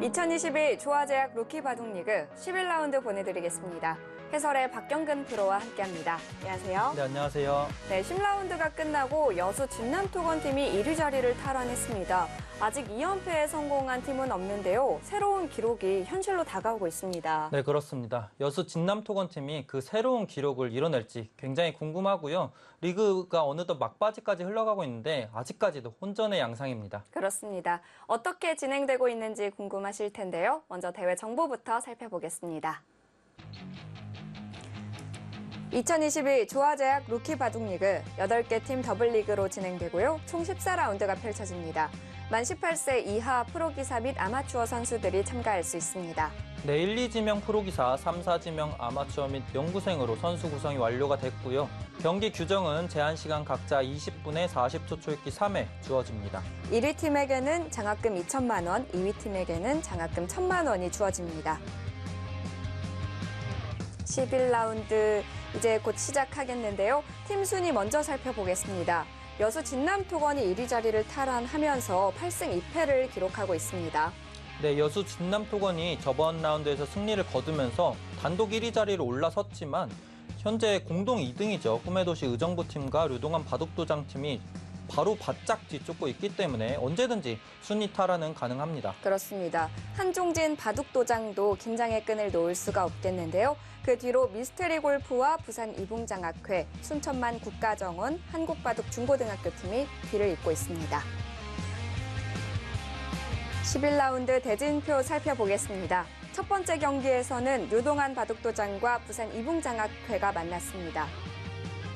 2021 조화제약 루키 바둑리그 11라운드 보내드리겠습니다. 해설의 박경근 프로와 함께합니다. 안녕하세요. 네, 안녕하세요. 네, 10라운드가 끝나고 여수 진남투건팀이 1위 자리를 탈환했습니다. 아직 2연패에 성공한 팀은 없는데요. 새로운 기록이 현실로 다가오고 있습니다. 네, 그렇습니다. 여수 진남토건팀이 그 새로운 기록을 이뤄낼지 굉장히 궁금하고요. 리그가 어느덧 막바지까지 흘러가고 있는데 아직까지도 혼전의 양상입니다. 그렇습니다. 어떻게 진행되고 있는지 궁금하실 텐데요. 먼저 대회 정보부터 살펴보겠습니다. 2021 조화제약 루키 바둑리그 8개 팀 더블리그로 진행되고요. 총 14라운드가 펼쳐집니다. 만 18세 이하 프로기사 및 아마추어 선수들이 참가할 수 있습니다. 네, 1, 2지명 프로기사, 3, 4지명 아마추어 및 연구생으로 선수 구성이 완료가 됐고요. 경기 규정은 제한시간 각자 20분에 40초 초읽기 3회 주어집니다. 1위 팀에게는 장학금 2천만 원, 2위 팀에게는 장학금 1천만 원이 주어집니다. 11라운드 이제 곧 시작하겠는데요. 팀 순위 먼저 살펴보겠습니다. 여수 진남토건이 1위 자리를 탈환하면서 8승 2패를 기록하고 있습니다. 네, 여수 진남토건이 저번 라운드에서 승리를 거두면서 단독 1위 자리로 올라섰지만 현재 공동 2등이죠. 꿈의 도시 의정부팀과 류동환 바둑도장팀이 바로 바짝 뒤쫓고 있기 때문에 언제든지 순위 탈환은 가능합니다. 그렇습니다. 한종진 바둑도장도 긴장의 끈을 놓을 수가 없겠는데요. 그 뒤로 미스테리 골프와 부산 이붕장학회, 순천만 국가정원, 한국바둑 중고등학교 팀이 뒤를 잇고 있습니다. 11라운드 대진표 살펴보겠습니다. 첫 번째 경기에서는 류동환 바둑도장과 부산 이붕장학회가 만났습니다.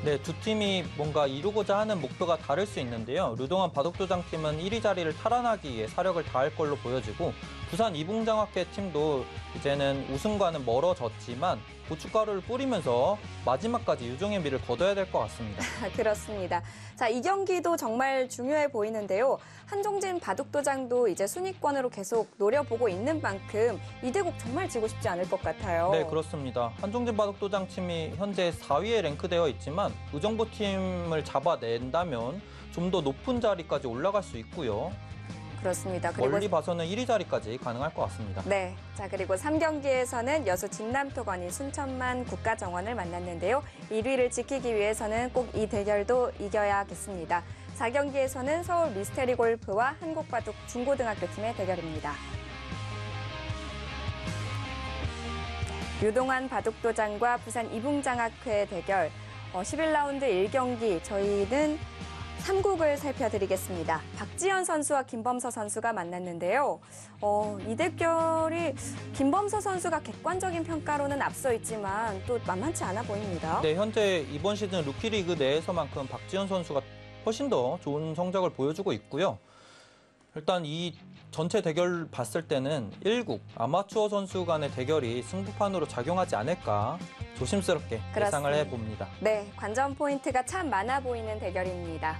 네, 두 팀이 뭔가 이루고자 하는 목표가 다를 수 있는데요. 류동환 바둑도장팀은 1위 자리를 탈환하기 위해 사력을 다할 걸로 보여지고 부산 이붕장학회 팀도 이제는 우승과는 멀어졌지만 고춧가루를 뿌리면서 마지막까지 유종의 미를 거둬야 될 것 같습니다. 그렇습니다. 자, 이 경기도 정말 중요해 보이는데요. 한종진 바둑도장도 이제 순위권으로 계속 노려보고 있는 만큼 이대국 정말 지고 싶지 않을 것 같아요. 네, 그렇습니다. 한종진 바둑도장 팀이 현재 4위에 랭크되어 있지만 의정부 팀을 잡아낸다면 좀 더 높은 자리까지 올라갈 수 있고요. 그렇습니다. 그리고 멀리 봐서는 1위 자리까지 가능할 것 같습니다. 네, 자 그리고 3경기에서는 여수 진남토건이 순천만 국가정원을 만났는데요. 1위를 지키기 위해서는 꼭 이 대결도 이겨야겠습니다. 4경기에서는 서울 미스테리 골프와 한국바둑 중고등학교 팀의 대결입니다. 류동환 바둑도장과 부산 이붕장학회 대결 11라운드 1경기 저희는 3국을 살펴드리겠습니다. 박지현 선수와 김범서 선수가 만났는데요. 이 대결이 김범서 선수가 객관적인 평가로는 앞서 있지만 또 만만치 않아 보입니다. 네, 현재 이번 시즌 루키리그 내에서만큼 박지현 선수가 훨씬 더 좋은 성적을 보여주고 있고요. 일단 이 전체 대결 봤을 때는 1국 아마추어 선수 간의 대결이 승부판으로 작용하지 않을까 조심스럽게 예상을 해봅니다. 네, 관전 포인트가 참 많아 보이는 대결입니다.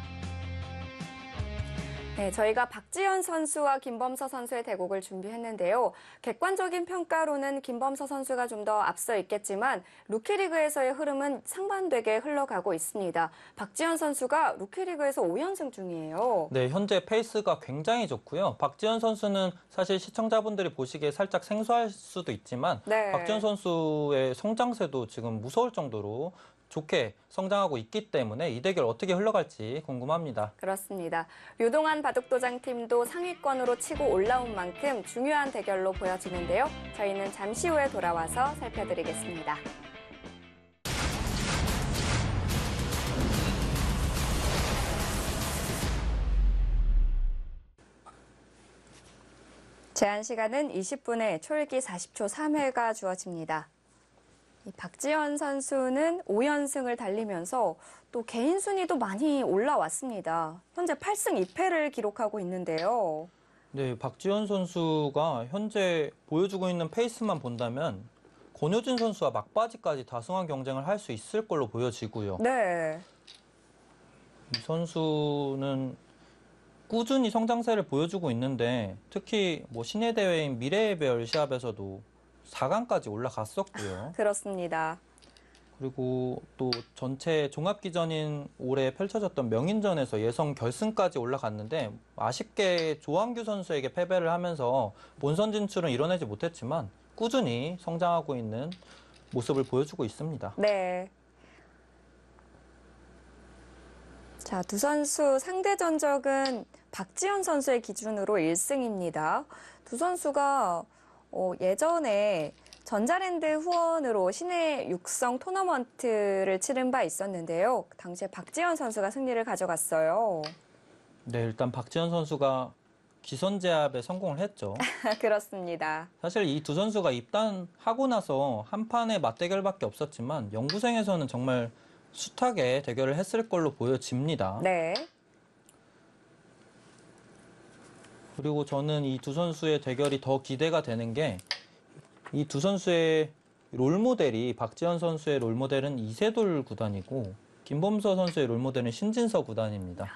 네, 저희가 박지현 선수와 김범서 선수의 대국을 준비했는데요. 객관적인 평가로는 김범서 선수가 좀 더 앞서 있겠지만 루키리그에서의 흐름은 상반되게 흘러가고 있습니다. 박지현 선수가 루키리그에서 5연승 중이에요. 네, 현재 페이스가 굉장히 좋고요. 박지현 선수는 사실 시청자분들이 보시기에 살짝 생소할 수도 있지만 박지현 선수의 성장세도 지금 무서울 정도로 좋게 성장하고 있기 때문에 이 대결 어떻게 흘러갈지 궁금합니다. 그렇습니다. 류동환 바둑도장 팀도 상위권으로 치고 올라온 만큼 중요한 대결로 보여지는데요. 저희는 잠시 후에 돌아와서 살펴드리겠습니다. 제한 시간은 20분에 초읽기 40초 3회가 주어집니다. 박지현 선수는 5연승을 달리면서 또 개인 순위도 많이 올라왔습니다. 현재 8승 2패를 기록하고 있는데요. 네, 박지현 선수가 현재 보여주고 있는 페이스만 본다면 권효진 선수와 막바지까지 다승한 경쟁을 할 수 있을 걸로 보여지고요. 네. 이 선수는 꾸준히 성장세를 보여주고 있는데 특히 신예 대회인 미래의 별 시합에서도 4강까지 올라갔었고요. 그렇습니다. 그리고 또 전체 종합기전인 올해 펼쳐졌던 명인전에서 예선 결승까지 올라갔는데 아쉽게 조항규 선수에게 패배를 하면서 본선 진출은 이뤄내지 못했지만 꾸준히 성장하고 있는 모습을 보여주고 있습니다. 네. 자, 두 선수 상대 전적은 박지현 선수의 기준으로 1승입니다. 두 선수가 예전에 전자랜드 후원으로 시내 육성 토너먼트를 치른 바 있었는데요. 당시에 박지현 선수가 승리를 가져갔어요. 네, 일단 박지현 선수가 기선 제압에 성공을 했죠. 그렇습니다. 사실 이 두 선수가 입단하고 나서 한 판의 맞대결밖에 없었지만 연구생에서는 정말 숱하게 대결을 했을 걸로 보여집니다. 네. 그리고 저는 이 두 선수의 대결이 더 기대가 되는 게 이 두 선수의 롤모델이 박지현 선수의 롤모델은 이세돌 구단이고 김범서 선수의 롤모델은 신진서 구단입니다.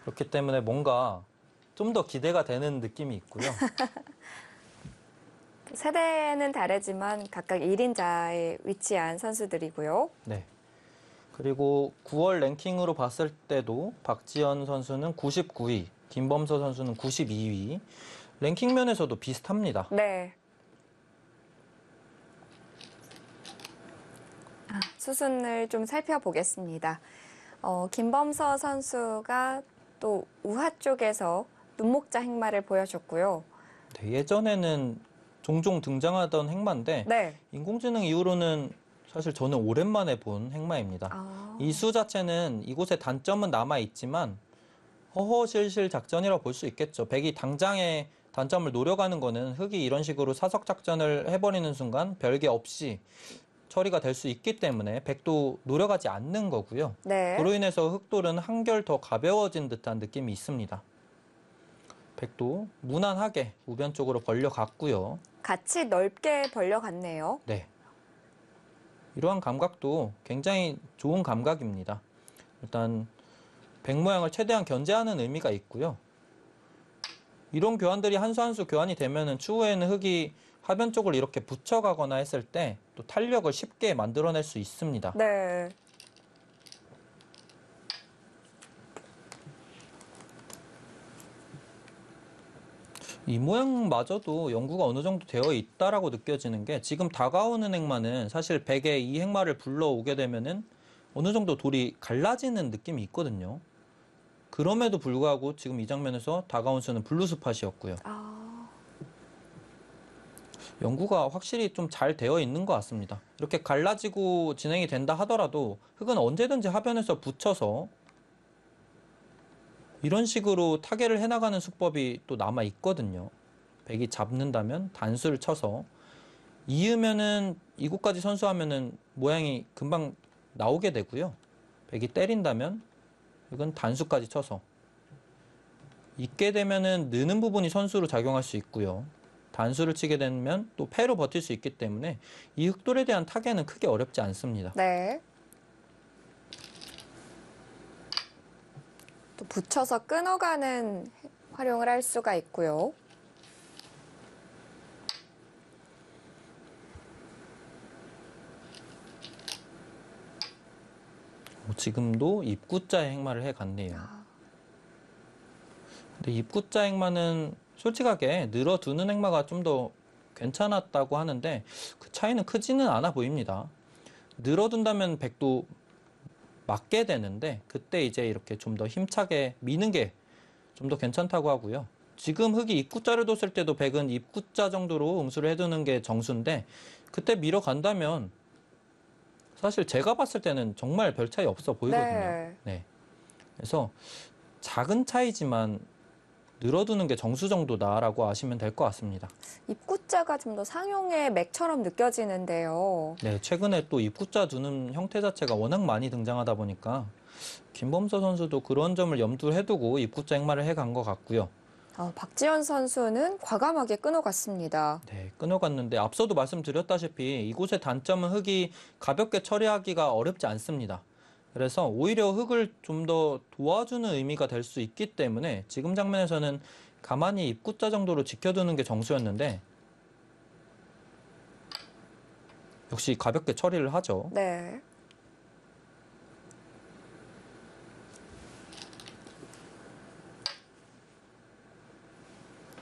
그렇기 때문에 뭔가 좀 더 기대가 되는 느낌이 있고요. 세대는 다르지만 각각 1인자에 위치한 선수들이고요. 네. 그리고 9월 랭킹으로 봤을 때도 박지현 선수는 99위, 김범서 선수는 92위. 랭킹 면에서도 비슷합니다. 네. 수순을 좀 살펴보겠습니다. 김범서 선수가 또 우하 쪽에서 눈목자 행마를 보여줬고요. 네, 예전에는 종종 등장하던 행마인데 네. 인공지능 이후로는 사실 저는 오랜만에 본 행마입니다. 이 수 자체는 이곳의 단점은 남아있지만 허허실실 작전이라고 볼 수 있겠죠. 백이 당장의 단점을 노려가는 거는 흑이 이런 식으로 사석 작전을 해버리는 순간 별개 없이 처리가 될 수 있기 때문에 백도 노려가지 않는 거고요. 네. 그로 인해서 흑돌은 한결 더 가벼워진 듯한 느낌이 있습니다. 백도 무난하게 우변 쪽으로 벌려갔고요. 같이 넓게 벌려갔네요. 네. 이러한 감각도 굉장히 좋은 감각입니다. 일단 백 모양을 최대한 견제하는 의미가 있고요. 이런 교환들이 한 수 한 수 교환이 되면은 추후에는 흑이 하변 쪽을 이렇게 붙여가거나 했을 때 또 탄력을 쉽게 만들어낼 수 있습니다. 네. 이 모양마저도 연구가 어느 정도 되어 있다라고 느껴지는 게 지금 다가오는 행마는 사실 백에 이 행마를 불러오게 되면은 어느 정도 돌이 갈라지는 느낌이 있거든요. 그럼에도 불구하고 지금 이 장면에서 다가온 수는 블루 스팟이었고요. 연구가 확실히 좀 잘 되어 있는 것 같습니다. 이렇게 갈라지고 진행이 된다 하더라도 흑은 언제든지 하변에서 붙여서 이런 식으로 타개를 해나가는 수법이 또 남아 있거든요. 백이 잡는다면 단수를 쳐서 이으면은 이곳까지 선수하면은 모양이 금방 나오게 되고요. 백이 때린다면 이건 단수까지 쳐서 있게 되면은 느는 부분이 선수로 작용할 수 있고요. 단수를 치게 되면 또 패로 버틸 수 있기 때문에 이 흑돌에 대한 타개는 크게 어렵지 않습니다. 네. 또 붙여서 끊어가는 활용을 할 수가 있고요. 지금도 입구자의 행마를 해갔네요. 근데 입구자 행마는 솔직하게 늘어두는 행마가 좀 더 괜찮았다고 하는데 그 차이는 크지는 않아 보입니다. 늘어둔다면 백도 맞게 되는데 그때 이제 이렇게 좀 더 힘차게 미는 게 좀 더 괜찮다고 하고요. 지금 흑이 입구자를 뒀을 때도 백은 입구자 정도로 응수를 해두는 게 정수인데 그때 밀어간다면 사실 제가 봤을 때는 정말 별 차이 없어 보이거든요. 네. 그래서 작은 차이지만 늘어두는 게 정수 정도다라고 아시면 될 것 같습니다. 입구자가 좀 더 상용의 맥처럼 느껴지는데요. 네, 최근에 또 입구자 두는 형태 자체가 워낙 많이 등장하다 보니까 김범서 선수도 그런 점을 염두에 두고 입구자 행마를 해간 것 같고요. 박지현 선수는 과감하게 끊어갔습니다. 네, 끊어갔는데 앞서도 말씀드렸다시피 이곳의 단점은 흑이 가볍게 처리하기가 어렵지 않습니다. 그래서 오히려 흑을 좀 더 도와주는 의미가 될 수 있기 때문에 지금 장면에서는 가만히 입구자 정도로 지켜두는 게 정수였는데 역시 가볍게 처리를 하죠. 네.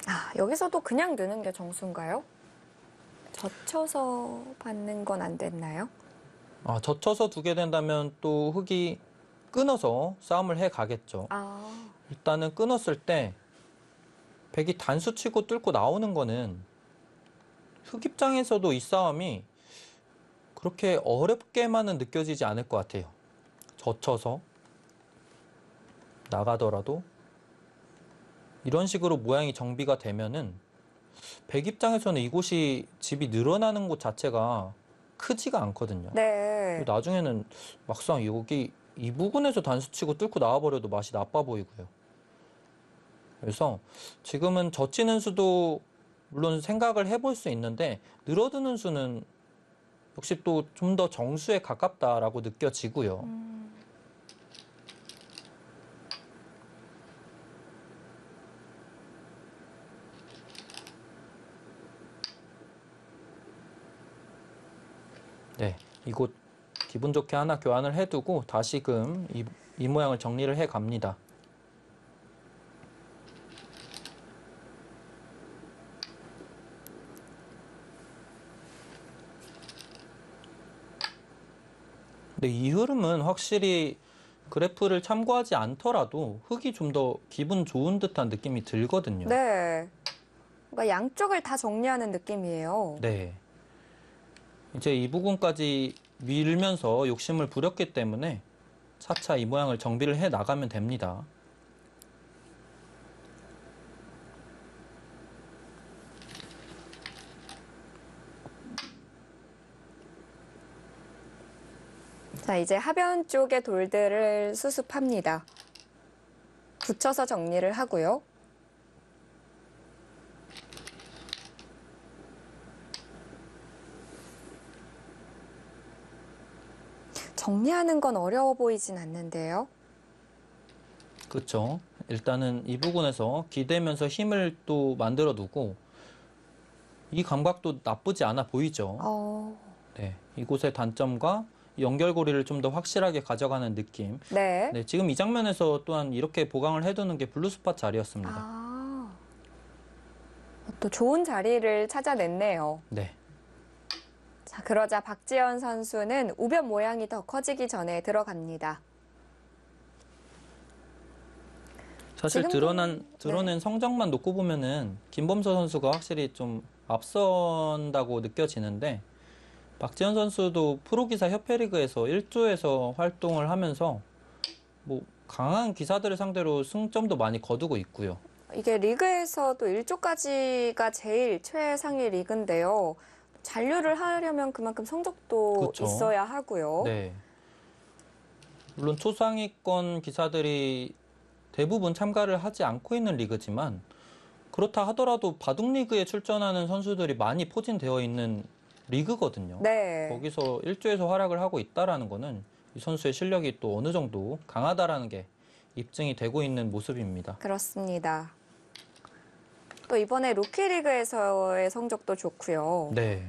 아, 여기서도 그냥 넣는 게 정수인가요? 젖혀서 받는 건 안 됐나요? 젖혀서 두게 된다면 또 흙이 끊어서 싸움을 해 가겠죠. 아, 일단은 끊었을 때 백이 단수 치고 뚫고 나오는 거는 흙 입장에서도 이 싸움이 그렇게 어렵게만은 느껴지지 않을 것 같아요. 젖혀서 나가더라도 이런 식으로 모양이 정비가 되면은 백 입장에서는 이곳이 집이 늘어나는 곳 자체가 크지가 않거든요. 네. 나중에는 막상 여기 이 부분에서 단수 치고 뚫고 나와버려도 맛이 나빠 보이고요. 그래서 지금은 젖히는 수도 물론 생각을 해볼 수 있는데 늘어드는 수는 역시 또 좀 더 정수에 가깝다라고 느껴지고요. 네, 이곳 기분 좋게 하나 교환을 해두고 다시금 이 모양을 정리를 해 갑니다. 근데 이 흐름은 확실히 그래프를 참고하지 않더라도 흙이 좀 더 기분 좋은 듯한 느낌이 들거든요. 네. 그러니까 양쪽을 다 정리하는 느낌이에요. 네. 이제 이 부분까지 밀면서 욕심을 부렸기 때문에 차차 이 모양을 정비를 해 나가면 됩니다. 자, 이제 하변 쪽의 돌들을 수습합니다. 붙여서 정리를 하고요. 정리하는 건 어려워 보이진 않는데요. 그렇죠. 일단은 이 부분에서 기대면서 힘을 또 만들어 두고 이 감각도 나쁘지 않아 보이죠. 네, 이곳의 단점과 연결고리를 좀 더 확실하게 가져가는 느낌. 네. 네, 지금 이 장면에서 또한 이렇게 보강을 해두는 게 블루스팟 자리였습니다. 아, 또 좋은 자리를 찾아냈네요. 네, 자, 그러자 박지현 선수는 우변 모양이 더 커지기 전에 들어갑니다. 사실 지금도- 드러낸 성적만 놓고 보면은 김범서 선수가 확실히 좀 앞선다고 느껴지는데 박지현 선수도 프로기사 협회리그에서 1조에서 활동을 하면서 뭐 강한 기사들을 상대로 승점도 많이 거두고 있고요. 이게 리그에서도 1조까지가 제일 최상위 리그인데요. 잔류를 하려면 그만큼 성적도 그렇죠. 있어야 하고요. 네. 물론 초상위권 기사들이 대부분 참가를 하지 않고 있는 리그지만 그렇다 하더라도 바둑리그에 출전하는 선수들이 많이 포진되어 있는 리그거든요. 네. 거기서 1조에서 활약을 하고 있다라는 거는 이 선수의 실력이 또 어느 정도 강하다라는 게 입증이 되고 있는 모습입니다. 그렇습니다. 또 이번에 루키리그에서의 성적도 좋고요. 네.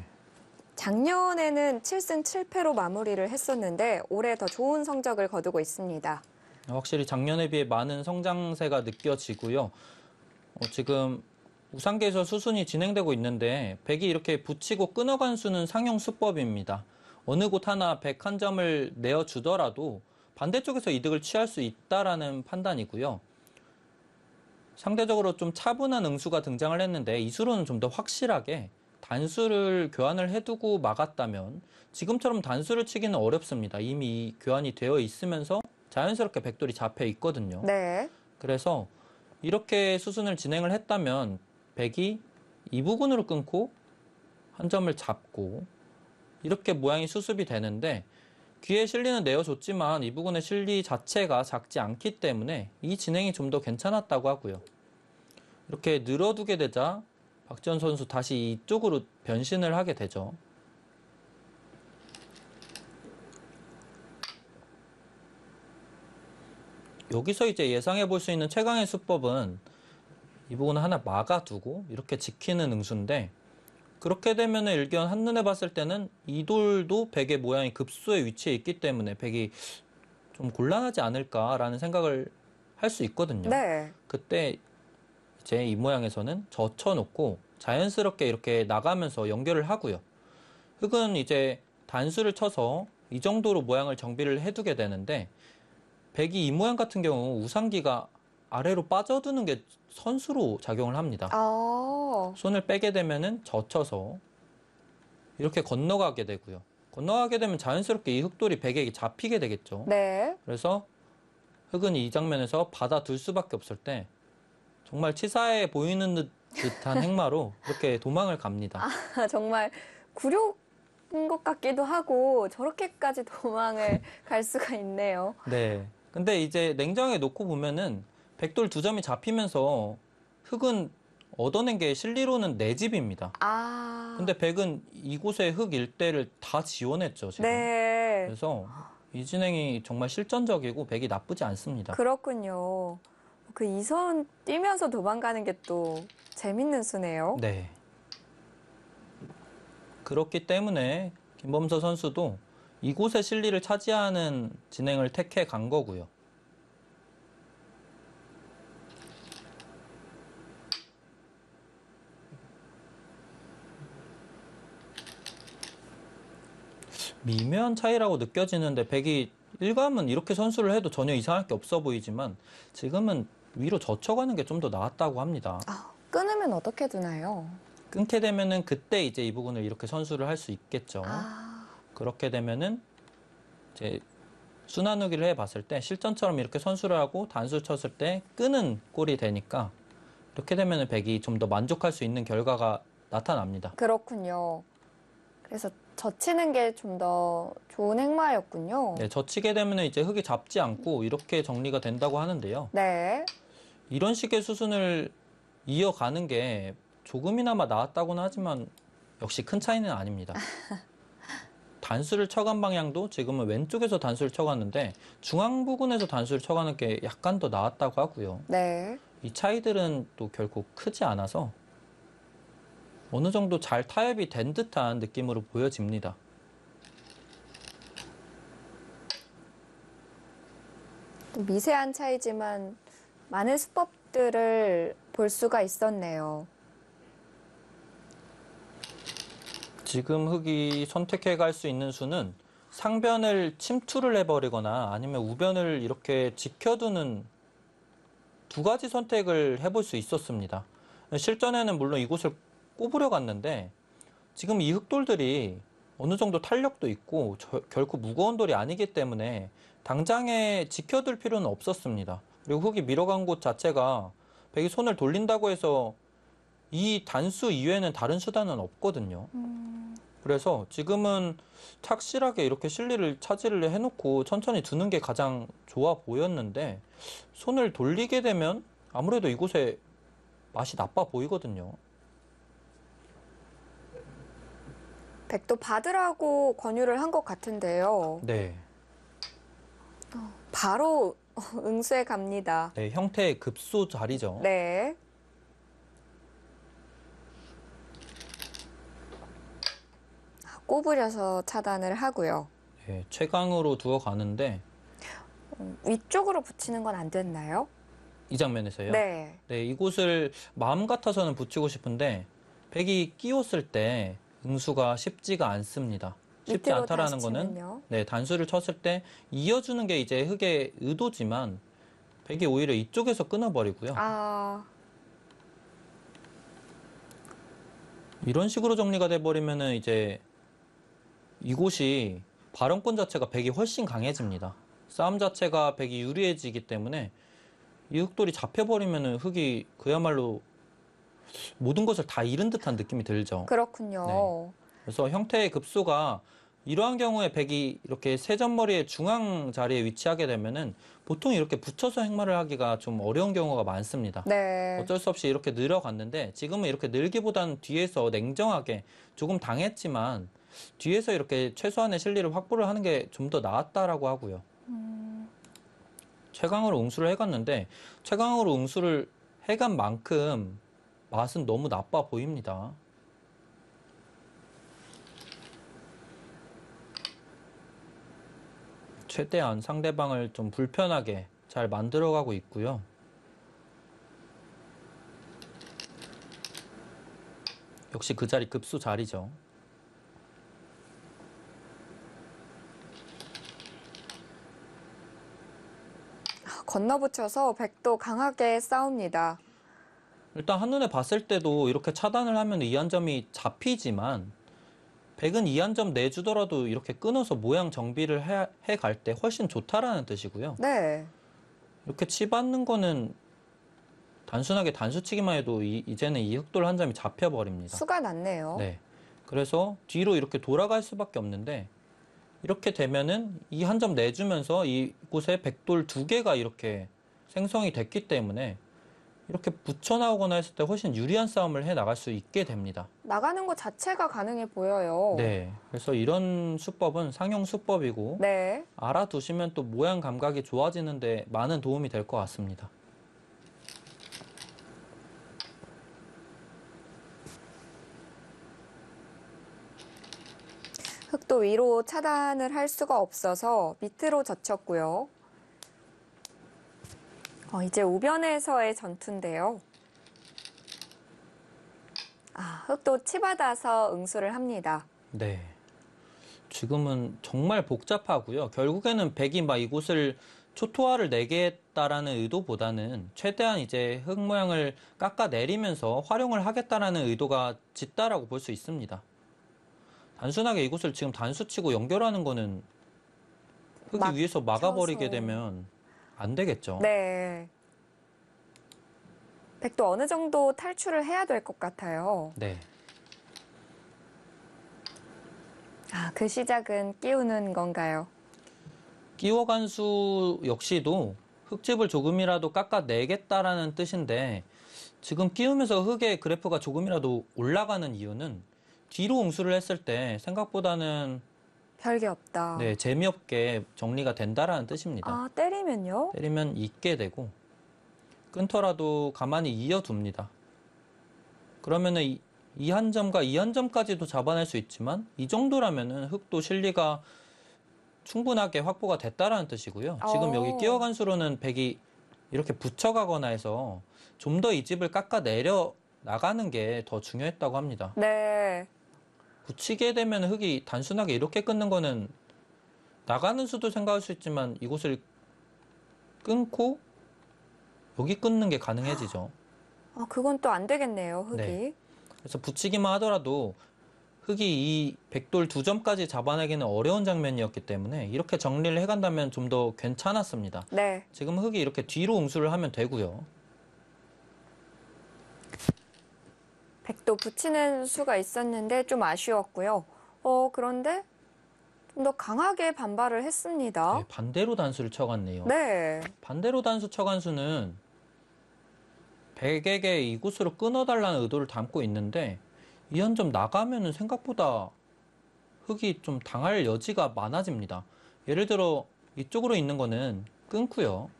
작년에는 7승 7패로 마무리를 했었는데 올해 더 좋은 성적을 거두고 있습니다. 확실히 작년에 비해 많은 성장세가 느껴지고요. 지금 우상계에서 수순이 진행되고 있는데 백이 이렇게 붙이고 끊어간 수는 상용 수법입니다. 어느 곳 하나 101점을 내어주더라도 반대쪽에서 이득을 취할 수 있다라는 판단이고요. 상대적으로 좀 차분한 응수가 등장을 했는데 이 수로는 좀 더 확실하게 단수를 교환을 해두고 막았다면 지금처럼 단수를 치기는 어렵습니다. 이미 교환이 되어 있으면서 자연스럽게 백돌이 잡혀 있거든요. 네. 그래서 이렇게 수순을 진행을 했다면 백이 이 부분으로 끊고 한 점을 잡고 이렇게 모양이 수습이 되는데 귀에 실리는 내어줬지만 이 부분의 실리 자체가 작지 않기 때문에 이 진행이 좀 더 괜찮았다고 하고요. 이렇게 늘어두게 되자 박지현 선수 다시 이쪽으로 변신을 하게 되죠. 여기서 이제 예상해 볼 수 있는 최강의 수법은 이 부분을 하나 막아두고 이렇게 지키는 응수인데 그렇게 되면 일견 한눈에 봤을 때는 이 돌도 백의 모양이 급소에 위치해 있기 때문에 백이 좀 곤란하지 않을까라는 생각을 할 수 있거든요. 네. 그때 이제 이 모양에서는 젖혀놓고 자연스럽게 이렇게 나가면서 연결을 하고요. 흙은 이제 단수를 쳐서 이 정도로 모양을 정비를 해두게 되는데 백이 이 모양 같은 경우 우상기가 아래로 빠져드는 게 선수로 작용을 합니다. 아, 손을 빼게 되면은 젖혀서 이렇게 건너가게 되고요. 건너가게 되면 자연스럽게 이 흙돌이 백에게 잡히게 되겠죠. 네. 그래서 흙은 이 장면에서 받아둘 수밖에 없을 때 정말 치사해 보이는 듯한 행마로 이렇게 도망을 갑니다. 정말 굴욕인 것 같기도 하고 저렇게까지 도망을 갈 수가 있네요. 네. 근데 이제 냉정하게 놓고 보면은 백돌 두 점이 잡히면서 흙은 얻어낸 게 실리로는 네 집입니다. 아, 근데 백은 이곳의 흙 일대를 다 지원했죠, 지금. 네. 그래서 이 진행이 정말 실전적이고 백이 나쁘지 않습니다. 그렇군요. 그 이선 뛰면서 도망가는 게 또 재밌는 수네요. 네. 그렇기 때문에 김범서 선수도 이곳의 실리를 차지하는 진행을 택해 간 거고요. 미묘한 차이라고 느껴지는데 백이 일감은 이렇게 선수를 해도 전혀 이상할 게 없어 보이지만 지금은 위로 젖혀가는 게 좀 더 나았다고 합니다. 아, 끊으면 어떻게 두나요? 끊게 되면은 그때 이제 이 부분을 이렇게 선수를 할 수 있겠죠. 아, 그렇게 되면은 이제 순환후기를 해봤을 때 실전처럼 이렇게 선수를 하고 단수 쳤을 때 끄는 꼴이 되니까 이렇게 되면은 백이 좀 더 만족할 수 있는 결과가 나타납니다. 그렇군요. 그래서 젖히는 게 좀 더 좋은 행마였군요. 네, 젖히게 되면 이제 흙이 잡지 않고 이렇게 정리가 된다고 하는데요. 네. 이런 식의 수순을 이어가는 게 조금이나마 나았다고는 하지만 역시 큰 차이는 아닙니다. 단수를 쳐간 방향도 지금은 왼쪽에서 단수를 쳐갔는데 중앙 부근에서 단수를 쳐가는 게 약간 더 나았다고 하고요. 네. 이 차이들은 또 결국 크지 않아서 어느 정도 잘 타협이 된 듯한 느낌으로 보여집니다. 또 미세한 차이지만 많은 수법들을 볼 수가 있었네요. 지금 흙이 선택해 갈 수 있는 수는 상변을 침투를 해버리거나 아니면 우변을 이렇게 지켜두는 두 가지 선택을 해볼 수 있었습니다. 실전에는 물론 이곳을 꼽으려 갔는데 지금 이 흙돌들이 어느 정도 탄력도 있고 결코 무거운 돌이 아니기 때문에 당장에 지켜둘 필요는 없었습니다. 그리고 흙이 밀어간 곳 자체가 백이 손을 돌린다고 해서 이 단수 이외에는 다른 수단은 없거든요. 그래서 지금은 착실하게 이렇게 실리를 차지를 해놓고 천천히 두는 게 가장 좋아 보였는데 손을 돌리게 되면 아무래도 이곳에 맛이 나빠 보이거든요. 백도 받으라고 권유를 한 것 같은데요. 네. 바로 응수해 갑니다. 네, 형태의 급소 자리죠. 네. 꼬부려서 차단을 하고요. 네, 최강으로 두어 가는데 위쪽으로 붙이는 건 안 됐나요? 이 장면에서요. 네. 네, 이곳을 마음 같아서는 붙이고 싶은데 백이 끼웠을 때 응수가 쉽지가 않습니다. 쉽지 밑으로 않다라는 다시 거는 치면요. 네, 단수를 쳤을 때 이어주는 게 이제 흙의 의도지만 백이 오히려 이쪽에서 끊어버리고요. 아, 이런 식으로 정리가 돼버리면은 이제 이곳이 발언권 자체가 백이 훨씬 강해집니다. 싸움 자체가 백이 유리해지기 때문에 이 흙돌이 잡혀버리면은 흙이 그야말로 모든 것을 다 잃은 듯한 느낌이 들죠. 그렇군요. 네. 그래서 형태의 급소가 이러한 경우에 백이 이렇게 세점머리의 중앙 자리에 위치하게 되면은 보통 이렇게 붙여서 행마를 하기가 좀 어려운 경우가 많습니다. 네. 어쩔 수 없이 이렇게 늘어갔는데 지금은 이렇게 늘기보다는 뒤에서 냉정하게 조금 당했지만 뒤에서 이렇게 최소한의 실리를 확보를 하는 게 좀 더 나았다라고 하고요. 최강으로 응수를 해갔는데 최강으로 응수를 해간 만큼 맛은 너무 나빠 보입니다. 최대한 상대방을 좀 불편하게 잘 만들어가고 있고요. 역시 그 자리 급수 자리죠. 건너붙여서 백도 강하게 싸웁니다. 일단 한눈에 봤을 때도 이렇게 차단을 하면 2한 점이 잡히지만 백은 2한 점 내주더라도 이렇게 끊어서 모양 정비를 해갈 때 훨씬 좋다라는 뜻이고요. 네. 이렇게 치받는 거는 단순하게 단수치기만 해도 이제는 이 흑돌 한 점이 잡혀버립니다. 수가 났네요. 네. 그래서 뒤로 이렇게 돌아갈 수밖에 없는데 이렇게 되면은 이 한 점 내주면서 이곳에 백돌 2개가 이렇게 생성이 됐기 때문에 이렇게 붙여 나오거나 했을 때 훨씬 유리한 싸움을 해 나갈 수 있게 됩니다. 나가는 것 자체가 가능해 보여요. 네. 그래서 이런 수법은 상용 수법이고 네. 알아두시면 또 모양 감각이 좋아지는데 많은 도움이 될 것 같습니다. 흑도 위로 차단을 할 수가 없어서 밑으로 젖혔고요. 이제 우변에서의 전투인데요. 흑도 치받아서 응수를 합니다. 네. 지금은 정말 복잡하고요. 결국에는 백이 막 이곳을 초토화를 내겠다라는 의도보다는 최대한 이제 흙 모양을 깎아내리면서 활용을 하겠다라는 의도가 짙다라고 볼 수 있습니다. 단순하게 이곳을 지금 단수치고 연결하는 거는 흙이 위에서 막아버리게 되면 안 되겠죠. 네. 백도 어느 정도 탈출을 해야 될 것 같아요. 네. 그 시작은 끼우는 건가요? 끼워 간수 역시도 흙집을 조금이라도 깎아내겠다라는 뜻인데 지금 끼우면서 흙의 그래프가 조금이라도 올라가는 이유는 뒤로 응수를 했을 때 생각보다는 별게 없다. 네, 재미없게 정리가 된다라는 뜻입니다. 때리면요? 때리면 잊게 되고 끊더라도 가만히 이어둡니다. 그러면은 이 한 점과 이 한 점까지도 잡아낼 수 있지만 이 정도라면은 흙도 실리가 충분하게 확보가 됐다라는 뜻이고요. 지금 여기 끼어간 수로는 백이 이렇게 붙여가거나 해서 좀 더 이 집을 깎아내려 나가는 게 더 중요했다고 합니다. 네. 붙이게 되면 흙이 단순하게 이렇게 끊는 거는 나가는 수도 생각할 수 있지만 이곳을 끊고 여기 끊는 게 가능해지죠. 그건 또 안 되겠네요, 흙이. 네. 그래서 붙이기만 하더라도 흙이 이 백돌 2점까지 잡아내기는 어려운 장면이었기 때문에 이렇게 정리를 해간다면 좀 더 괜찮았습니다. 네. 지금 흙이 이렇게 뒤로 응수를 하면 되고요. 백도 붙이는 수가 있었는데 좀 아쉬웠고요. 그런데 좀 더 강하게 반발을 했습니다. 네, 반대로 단수를 쳐갔네요. 네. 반대로 단수 쳐간 수는 백에게 이곳으로 끊어달라는 의도를 담고 있는데 이 한 점 나가면은 생각보다 흙이 좀 당할 여지가 많아집니다. 예를 들어 이쪽으로 있는 거는 끊고요.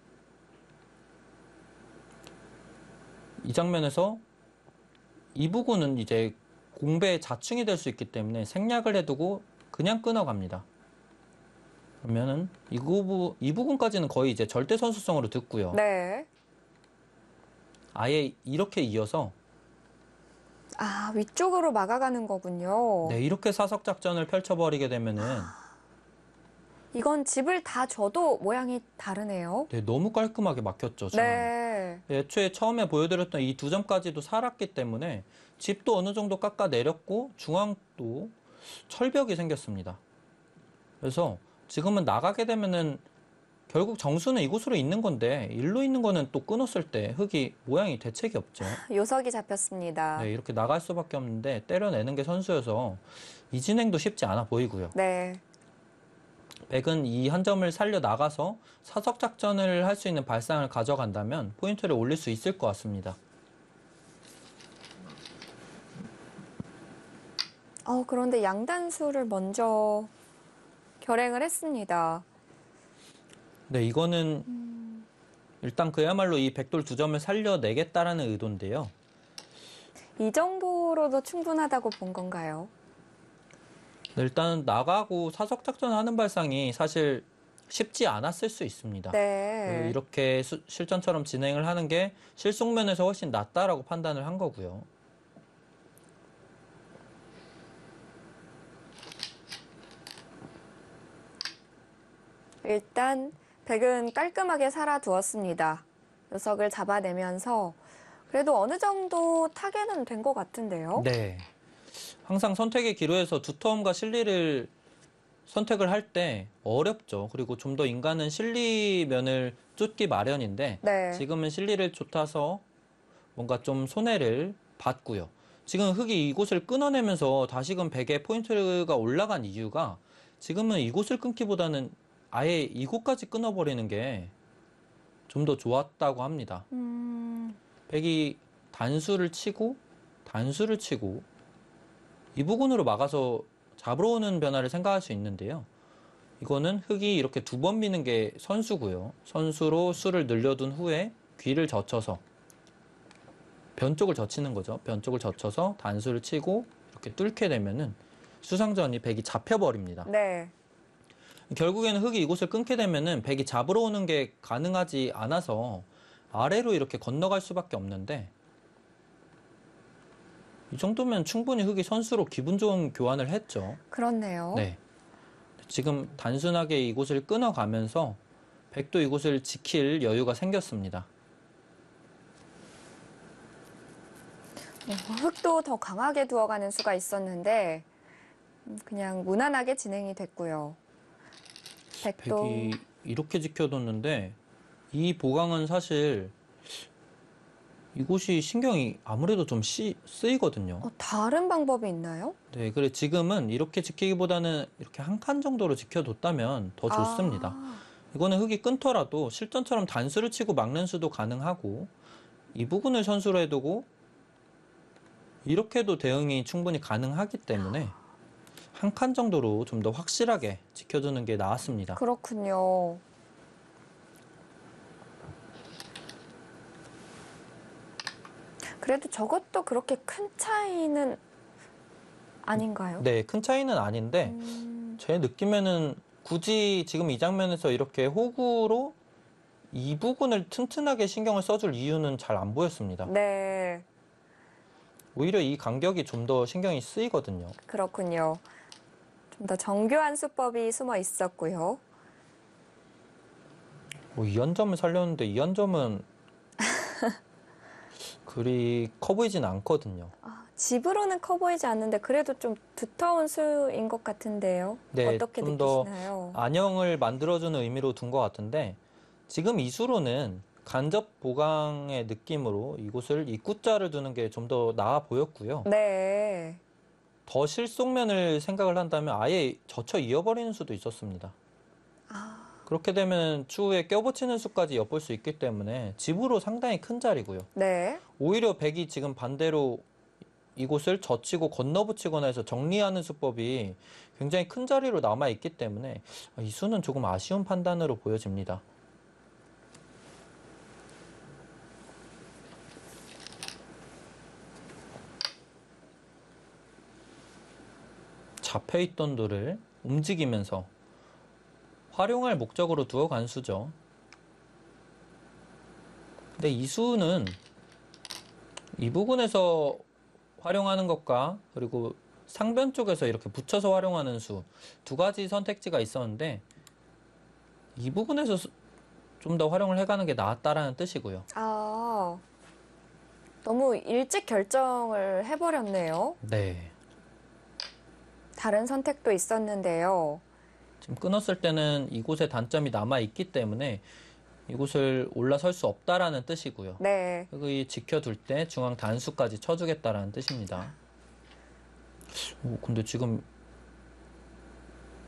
이 장면에서 이 부분은 이제 공배의 자충이 될 수 있기 때문에 생략을 해두고 그냥 끊어갑니다. 그러면은 이 부분까지는 거의 이제 절대 선수성으로 듣고요. 네. 아예 이렇게 이어서 위쪽으로 막아가는 거군요. 네, 이렇게 사석 작전을 펼쳐버리게 되면은 이건 집을 다 져도 모양이 다르네요. 네, 너무 깔끔하게 막혔죠. 중앙에. 네. 애초에 처음에 보여드렸던 이 2점까지도 살았기 때문에 집도 어느 정도 깎아내렸고 중앙도 철벽이 생겼습니다. 그래서 지금은 나가게 되면은 결국 정수는 이곳으로 있는 건데 일로 있는 거는 또 끊었을 때 흙이 모양이 대책이 없죠. 요석이 잡혔습니다. 네, 이렇게 나갈 수밖에 없는데 때려내는 게 선수여서 이 진행도 쉽지 않아 보이고요. 네. 백은 이 한 점을 살려 나가서 사석 작전을 할 수 있는 발상을 가져간다면 포인트를 올릴 수 있을 것 같습니다. 그런데 양단수를 먼저 결행을 했습니다. 네, 이거는 일단 그야말로 이 백돌 2점을 살려내겠다라는 의도인데요. 이 정도로도 충분하다고 본 건가요? 네, 일단 나가고 사석 작전을 하는 발상이 사실 쉽지 않았을 수 있습니다. 네. 이렇게 실전처럼 진행을 하는 게 실속면에서 훨씬 낫다라고 판단을 한 거고요. 일단 백은 깔끔하게 살아두었습니다. 녀석을 잡아내면서 그래도 어느 정도 타개는 된 것 같은데요. 네. 항상 선택의 기로에서 두터움과 실리를 선택을 할 때 어렵죠. 그리고 좀 더 인간은 실리면을 쫓기 마련인데 네. 지금은 실리를 쫓아서 뭔가 좀 손해를 봤고요. 지금 흑이 이곳을 끊어내면서 다시금 백의 포인트가 올라간 이유가 지금은 이곳을 끊기보다는 아예 이곳까지 끊어버리는 게 좀 더 좋았다고 합니다. 백이 단수를 치고 이 부분으로 막아서 잡으러 오는 변화를 생각할 수 있는데요. 이거는 흑이 이렇게 두 번 미는 게 선수고요. 선수로 수를 늘려둔 후에 귀를 젖혀서 변 쪽을 젖히는 거죠. 변 쪽을 젖혀서 단수를 치고 이렇게 뚫게 되면은 수상전이 백이 잡혀버립니다. 네. 결국에는 흑이 이곳을 끊게 되면은 백이 잡으러 오는 게 가능하지 않아서 아래로 이렇게 건너갈 수밖에 없는데 이 정도면 충분히 흑이 선수로 기분 좋은 교환을 했죠. 그렇네요. 네. 지금 단순하게 이곳을 끊어가면서 백도 이곳을 지킬 여유가 생겼습니다. 흑도 더 강하게 두어가는 수가 있었는데 그냥 무난하게 진행이 됐고요. 백도 백이 이렇게 지켜뒀는데 이 보강은 사실 이곳이 신경이 아무래도 좀 쓰이거든요. 다른 방법이 있나요? 네, 그래 지금은 이렇게 지키기보다는 이렇게 한 칸 정도로 지켜뒀다면 더 좋습니다. 이거는 흑이 끊더라도 실전처럼 단수를 치고 막는 수도 가능하고 이 부분을 선수로 해두고 이렇게도 대응이 충분히 가능하기 때문에 한 칸 정도로 좀 더 확실하게 지켜두는 게 나았습니다. 그렇군요. 그래도 저것도 그렇게 큰 차이는 아닌가요? 네, 큰 차이는 아닌데 제 느낌에는 굳이 지금 이 장면에서 이렇게 호구로 이 부분을 튼튼하게 신경을 써줄 이유는 잘 안 보였습니다. 네, 오히려 이 간격이 좀 더 신경이 쓰이거든요. 그렇군요. 좀 더 정교한 수법이 숨어 있었고요. 이 한 점을 살렸는데 이 한 점은 그리 커 보이진 않거든요. 집으로는 커 보이지 않는데 그래도 좀 두터운 수인 것 같은데요. 네, 어떻게 좀 더 느끼시나요? 안형을 만들어주는 의미로 둔 것 같은데 지금 이 수로는 간접 보강의 느낌으로 이곳을 입구자를 두는 게 좀 더 나아 보였고요. 네. 더 실속면을 생각을 한다면 아예 젖혀 이어버리는 수도 있었습니다. 그렇게 되면 추후에 껴붙이는 수까지 엿볼 수 있기 때문에 집으로 상당히 큰 자리고요. 네. 오히려 백이 지금 반대로 이곳을 젖히고 건너붙이거나 해서 정리하는 수법이 굉장히 큰 자리로 남아있기 때문에 이 수는 조금 아쉬운 판단으로 보여집니다. 잡혀있던 돌을 움직이면서 활용할 목적으로 두어간 수죠. 근데 이 수는 이 부분에서 활용하는 것과 그리고 상변 쪽에서 이렇게 붙여서 활용하는 수 두 가지 선택지가 있었는데 이 부분에서 좀 더 활용을 해가는 게 나았다라는 뜻이고요. 너무 일찍 결정을 해버렸네요. 네. 다른 선택도 있었는데요. 지금 끊었을 때는 이곳에 단점이 남아있기 때문에 이곳을 올라설 수 없다라는 뜻이고요. 네. 흑이 지켜둘 때 중앙 단수까지 쳐주겠다라는 뜻입니다. 근데 지금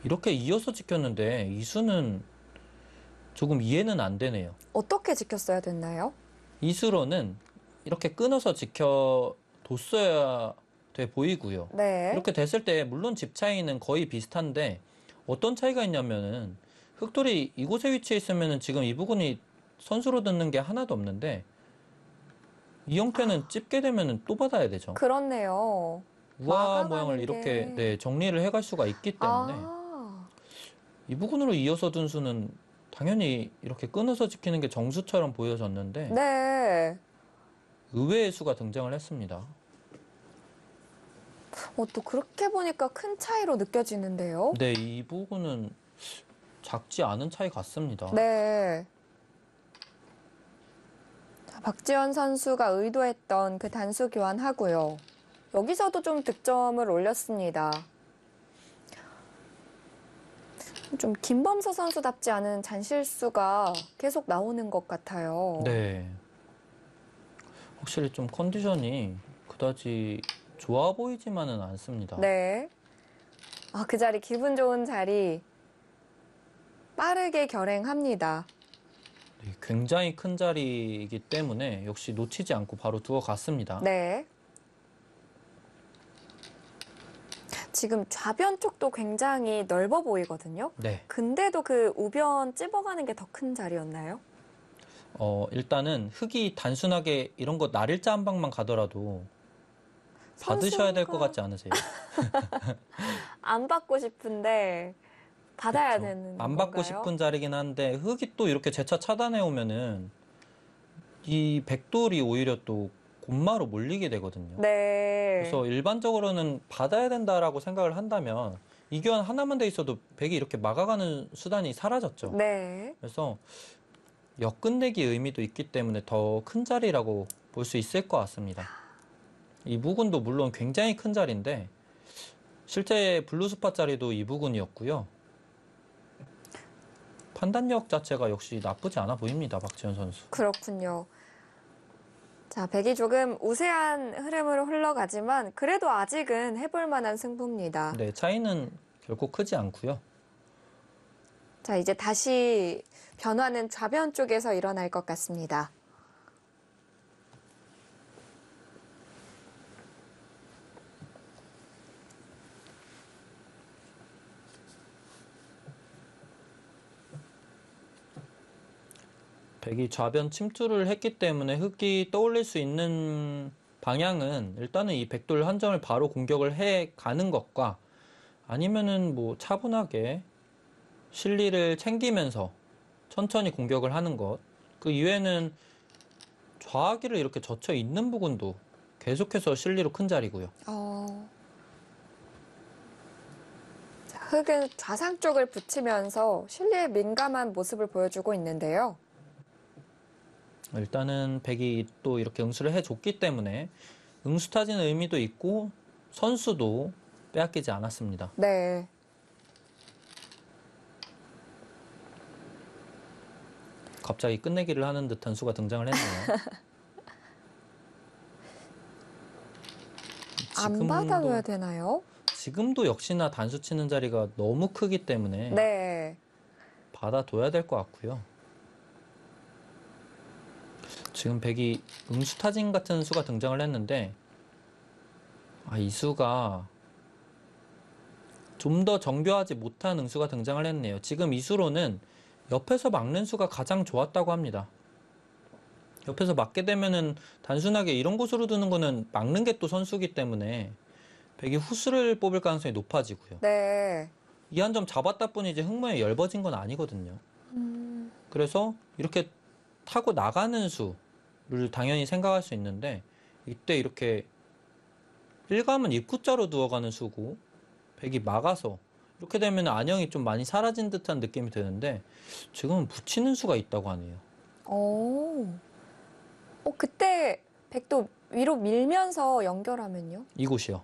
이렇게 이어서 지켰는데 이 수는 조금 이해는 안 되네요. 어떻게 지켰어야 됐나요? 이 수로는 이렇게 끊어서 지켜뒀어야 돼 보이고요. 네. 이렇게 됐을 때 물론 집 차이는 거의 비슷한데 어떤 차이가 있냐면은 흑돌이 이곳에 위치해 있으면은 지금 이 부분이 선수로 듣는 게 하나도 없는데 이 형태는 찝게 되면은 또 받아야 되죠. 그렇네요. 우아 막아가는 모양을 게- 이렇게 정리를 해갈 수가 있기 때문에 이 부분으로 이어서 둔 수는 당연히 이렇게 끊어서 지키는 게 정수처럼 보여졌는데 네. 의외의 수가 등장을 했습니다. 또 그렇게 보니까 큰 차이로 느껴지는데요. 네, 이 부분은 작지 않은 차이 같습니다. 네. 자, 박지현 선수가 의도했던 그 단수 교환하고요. 여기서도 좀 득점을 올렸습니다. 좀 김범서 선수답지 않은 잔실수가 계속 나오는 것 같아요. 네. 확실히 좀 컨디션이 그다지 좋아 보이지만은 않습니다. 네. 그 자리, 기분 좋은 자리 빠르게 결행합니다. 네, 굉장히 큰 자리이기 때문에 역시 놓치지 않고 바로 두어갔습니다. 네. 지금 좌변 쪽도 굉장히 넓어 보이거든요. 네. 근데도 그 우변 찝어가는 게 더 큰 자리였나요? 일단은 흙이 단순하게 이런 거 날일자 한 방만 가더라도 받으셔야 될 것 같지 않으세요? 안 받고 싶은데 받아야 그쵸? 되는 안 받고 건가요? 싶은 자리긴 한데 흙이 또 이렇게 재차 차단해 오면은 이 백돌이 오히려 또 곤마로 몰리게 되거든요. 네. 그래서 일반적으로는 받아야 된다라고 생각을 한다면 이 교환 하나만 돼 있어도 백이 이렇게 막아가는 수단이 사라졌죠. 네. 그래서 역끝내기 의미도 있기 때문에 더 큰 자리라고 볼 수 있을 것 같습니다. 이 부근도 물론 굉장히 큰 자리인데 실제 블루스팟 자리도 이 부근이었고요. 판단력 자체가 역시 나쁘지 않아 보입니다. 박지현 선수. 그렇군요. 자, 백이 조금 우세한 흐름으로 흘러가지만 그래도 아직은 해볼 만한 승부입니다. 네, 차이는 결코 크지 않고요. 자, 이제 다시 변화는 좌변 쪽에서 일어날 것 같습니다. 백이 좌변 침투를 했기 때문에 흙이 떠올릴 수 있는 방향은 일단은 이 백돌 한 점을 바로 공격을 해 가는 것과 아니면은 뭐 차분하게 실리를 챙기면서 천천히 공격을 하는 것. 그 이외에는 좌하기를 이렇게 젖혀 있는 부분도 계속해서 실리로 큰 자리고요. 자, 흙은 좌상 쪽을 붙이면서 실리에 민감한 모습을 보여주고 있는데요. 일단은 백이 또 이렇게 응수를 해줬기 때문에 응수 타진 의미도 있고 선수도 빼앗기지 않았습니다. 네. 갑자기 끝내기를 하는 듯한 수가 등장을 했네요. 안 받아줘야 되나요? 지금도 역시나 단수 치는 자리가 너무 크기 때문에 네. 받아둬야 될 것 같고요. 지금 백이 응수타진 같은 수가 등장을 했는데 이 수가 좀 더 정교하지 못한 응수가 등장을 했네요. 지금 이 수로는 옆에서 막는 수가 가장 좋았다고 합니다. 옆에서 막게 되면은 단순하게 이런 곳으로 두는 거는 막는 게 또 선수기 때문에 백이 후수를 뽑을 가능성이 높아지고요. 네. 이 한 점 잡았다 뿐이지 흙모에 엷어진 건 아니거든요. 그래서 이렇게 타고 나가는 수를 당연히 생각할 수 있는데 이때 이렇게 일감은 입구자로 누워가는 수고 백이 막아서 이렇게 되면 안형이 좀 많이 사라진 듯한 느낌이 드는데 지금은 붙이는 수가 있다고 하네요. 그때 백도 위로 밀면서 연결하면요? 이곳이요.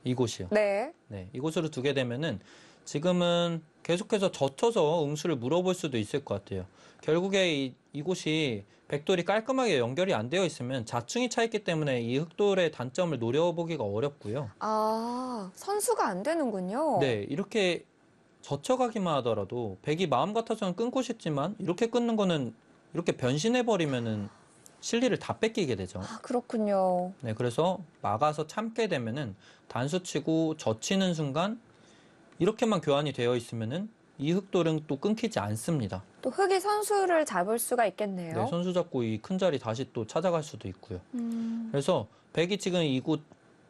이곳이요. 네. 네, 이곳으로 두게 되면은 지금은 계속해서 젖혀서 응수를 물어볼 수도 있을 것 같아요. 결국에 이곳이 백돌이 깔끔하게 연결이 안 되어 있으면 자충이 차 있기 때문에 이 흑돌의 단점을 노려보기가 어렵고요. 선수가 안 되는군요. 네, 이렇게 젖혀가기만 하더라도 백이 마음 같아서는 끊고 싶지만 이렇게 끊는 거는 이렇게 변신해버리면은 실리를 다 뺏기게 되죠. 그렇군요. 네, 그래서 막아서 참게 되면은 단수 치고 젖히는 순간 이렇게만 교환이 되어 있으면은 이 흑돌은 또 끊기지 않습니다. 또 흙이 선수를 잡을 수가 있겠네요. 네, 선수 잡고 이 큰 자리 다시 또 찾아갈 수도 있고요. 그래서 백이 지금 이곳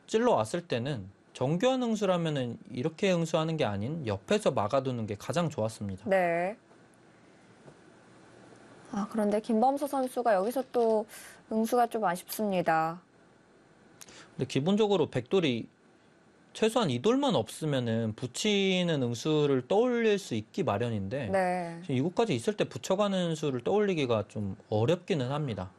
찔러 왔을 때는 정교한 응수라면은 이렇게 응수하는 게 아닌 옆에서 막아두는 게 가장 좋았습니다. 네. 그런데 김범서 선수가 여기서 또 응수가 좀 아쉽습니다. 근데 기본적으로 백돌이 최소한 이 돌만 없으면은 붙이는 응수를 떠올릴 수 있기 마련인데 네. 지금 이곳까지 있을 때 붙여가는 수를 떠올리기가 좀 어렵기는 합니다.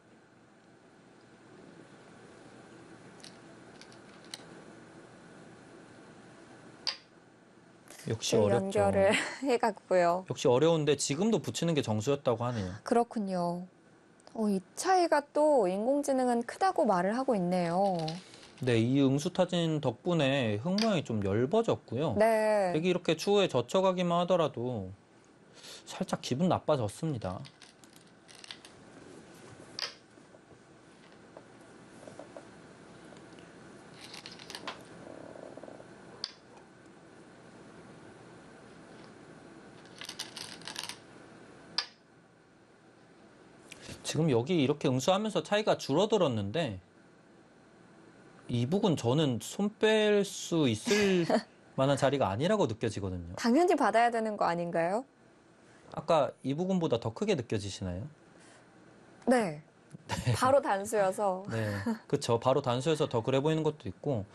역시 어렵죠. 연결을 해갔고요. 역시 어려운데 지금도 붙이는 게 정수였다고 하네요. 그렇군요. 이 차이가 또 인공지능은 크다고 말을 하고 있네요. 네, 이 응수 타진 덕분에 흙 모양이 좀 엷어졌고요. 네. 백이 이렇게 추후에 젖혀가기만 하더라도 살짝 기분 나빠졌습니다. 지금 여기 이렇게 응수하면서 차이가 줄어들었는데 이 부분 저는 손 뺄 수 있을 만한 자리가 아니라고 느껴지거든요. 당연히 받아야 되는 거 아닌가요? 아까 이 부분보다 더 크게 느껴지시나요? 네. 바로 단수여서. 네, 그렇죠. 바로 단수해서 더 그래 보이는 것도 있고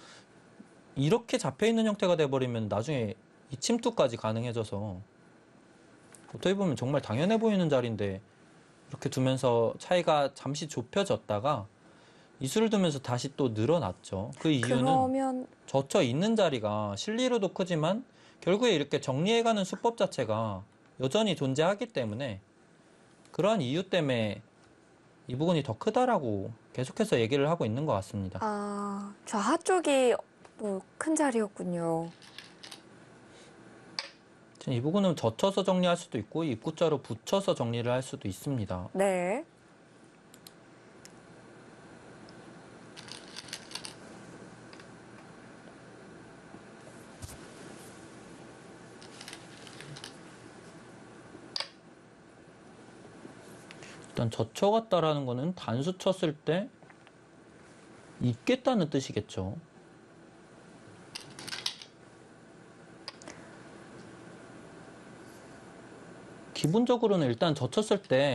이렇게 잡혀있는 형태가 돼버리면 나중에 이 침투까지 가능해져서 어떻게 보면 정말 당연해 보이는 자리인데 이렇게 두면서 차이가 잠시 좁혀졌다가 이수를 두면서 다시 또 늘어났죠. 그 이유는 그러면 젖혀 있는 자리가 실리로도 크지만 결국에 이렇게 정리해가는 수법 자체가 여전히 존재하기 때문에 그러한 이유 때문에 이 부분이 더 크다라고 계속해서 얘기를 하고 있는 것 같습니다. 좌하 쪽이 또 큰 자리였군요. 지금 이 부분은 젖혀서 정리할 수도 있고 입구자로 붙여서 정리를 할 수도 있습니다. 네. 일단 젖혀갔다라는 거는 단수 쳤을 때 있겠다는 뜻이겠죠. 기본적으로는 일단 젖혔을 때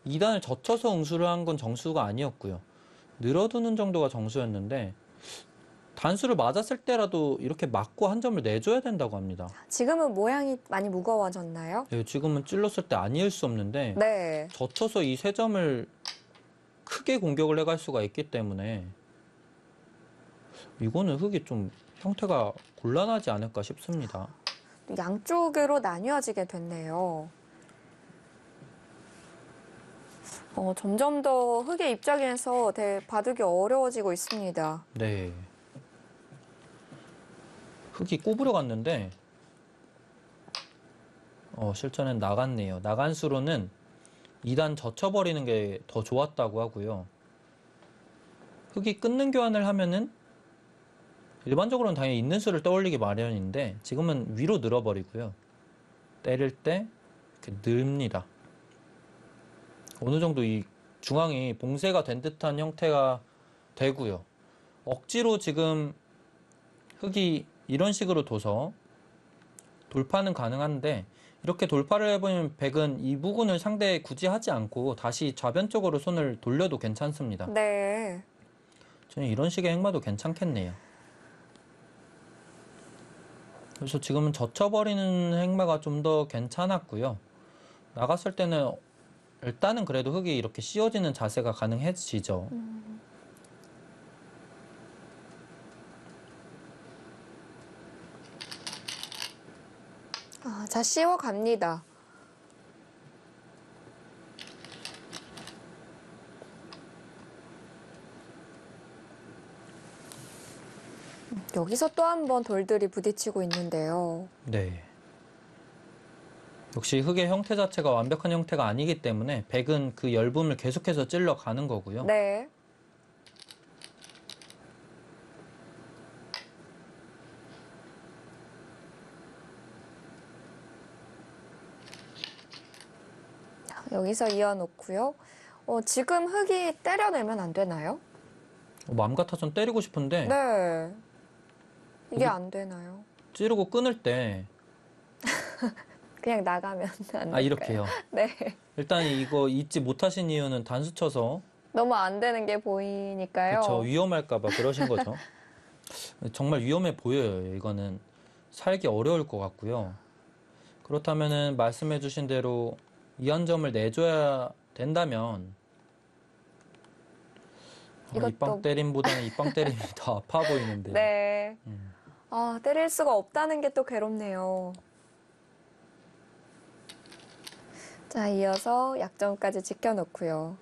2단을 젖혀서 응수를 한 건 정수가 아니었고요. 늘어두는 정도가 정수였는데 단수를 맞았을 때라도 이렇게 맞고 한 점을 내줘야 된다고 합니다. 지금은 모양이 많이 무거워졌나요? 네, 지금은 찔렀을 때 아니을 수 없는데 네. 젖혀서 이 세 점을 크게 공격을 해갈 수가 있기 때문에 이거는 흙이 좀 형태가 곤란하지 않을까 싶습니다. 양쪽으로 나뉘어지게 됐네요. 점점 더 흙의 입장에서 바둑이 어려워지고 있습니다. 네. 흙이 꼬부려 갔는데 실전엔 나갔네요. 나간 수로는 2단 젖혀버리는 게 더 좋았다고 하고요. 흙이 끊는 교환을 하면은 일반적으로는 당연히 있는 수를 떠올리기 마련인데 지금은 위로 늘어버리고요. 때릴 때 이렇게 늡니다. 어느 정도 이 중앙이 봉쇄가 된 듯한 형태가 되고요. 억지로 지금 흙이 이런 식으로 둬서 돌파는 가능한데 이렇게 돌파를 해보면 백은 이 부분을 상대 굳이 하지 않고 다시 좌변 쪽으로 손을 돌려도 괜찮습니다. 네. 저는 이런 식의 행마도 괜찮겠네요. 그래서 지금은 젖혀버리는 행마가 좀 더 괜찮았고요. 나갔을 때는 일단은 그래도 흙이 이렇게 씌워지는 자세가 가능해지죠. 자, 씌워갑니다. 여기서 또 한 번 돌들이 부딪히고 있는데요. 네. 역시 흙의 형태 자체가 완벽한 형태가 아니기 때문에 백은 그 엷음을 계속해서 찔러 가는 거고요. 네. 여기서 이어놓고요. 지금 흙이 때려내면 안 되나요? 마음 같아선 때리고 싶은데 네. 이게 안 되나요? 찌르고 끊을 때 그냥 나가면 안 될까요? 이렇게요. 네. 일단 이거 잊지 못하신 이유는 단수 쳐서 너무 안 되는 게 보이니까요. 그쵸, 위험할까 봐 그러신 거죠. 정말 위험해 보여요. 이거는 살기 어려울 것 같고요. 그렇다면은 말씀해 주신 대로 2연점을 내줘야 된다면 이것도- 입방 때림보다는 입방 때림이 더 아파 보이는데. 네. 때릴 수가 없다는 게 또 괴롭네요. 자, 이어서 약점까지 지켜놓고요.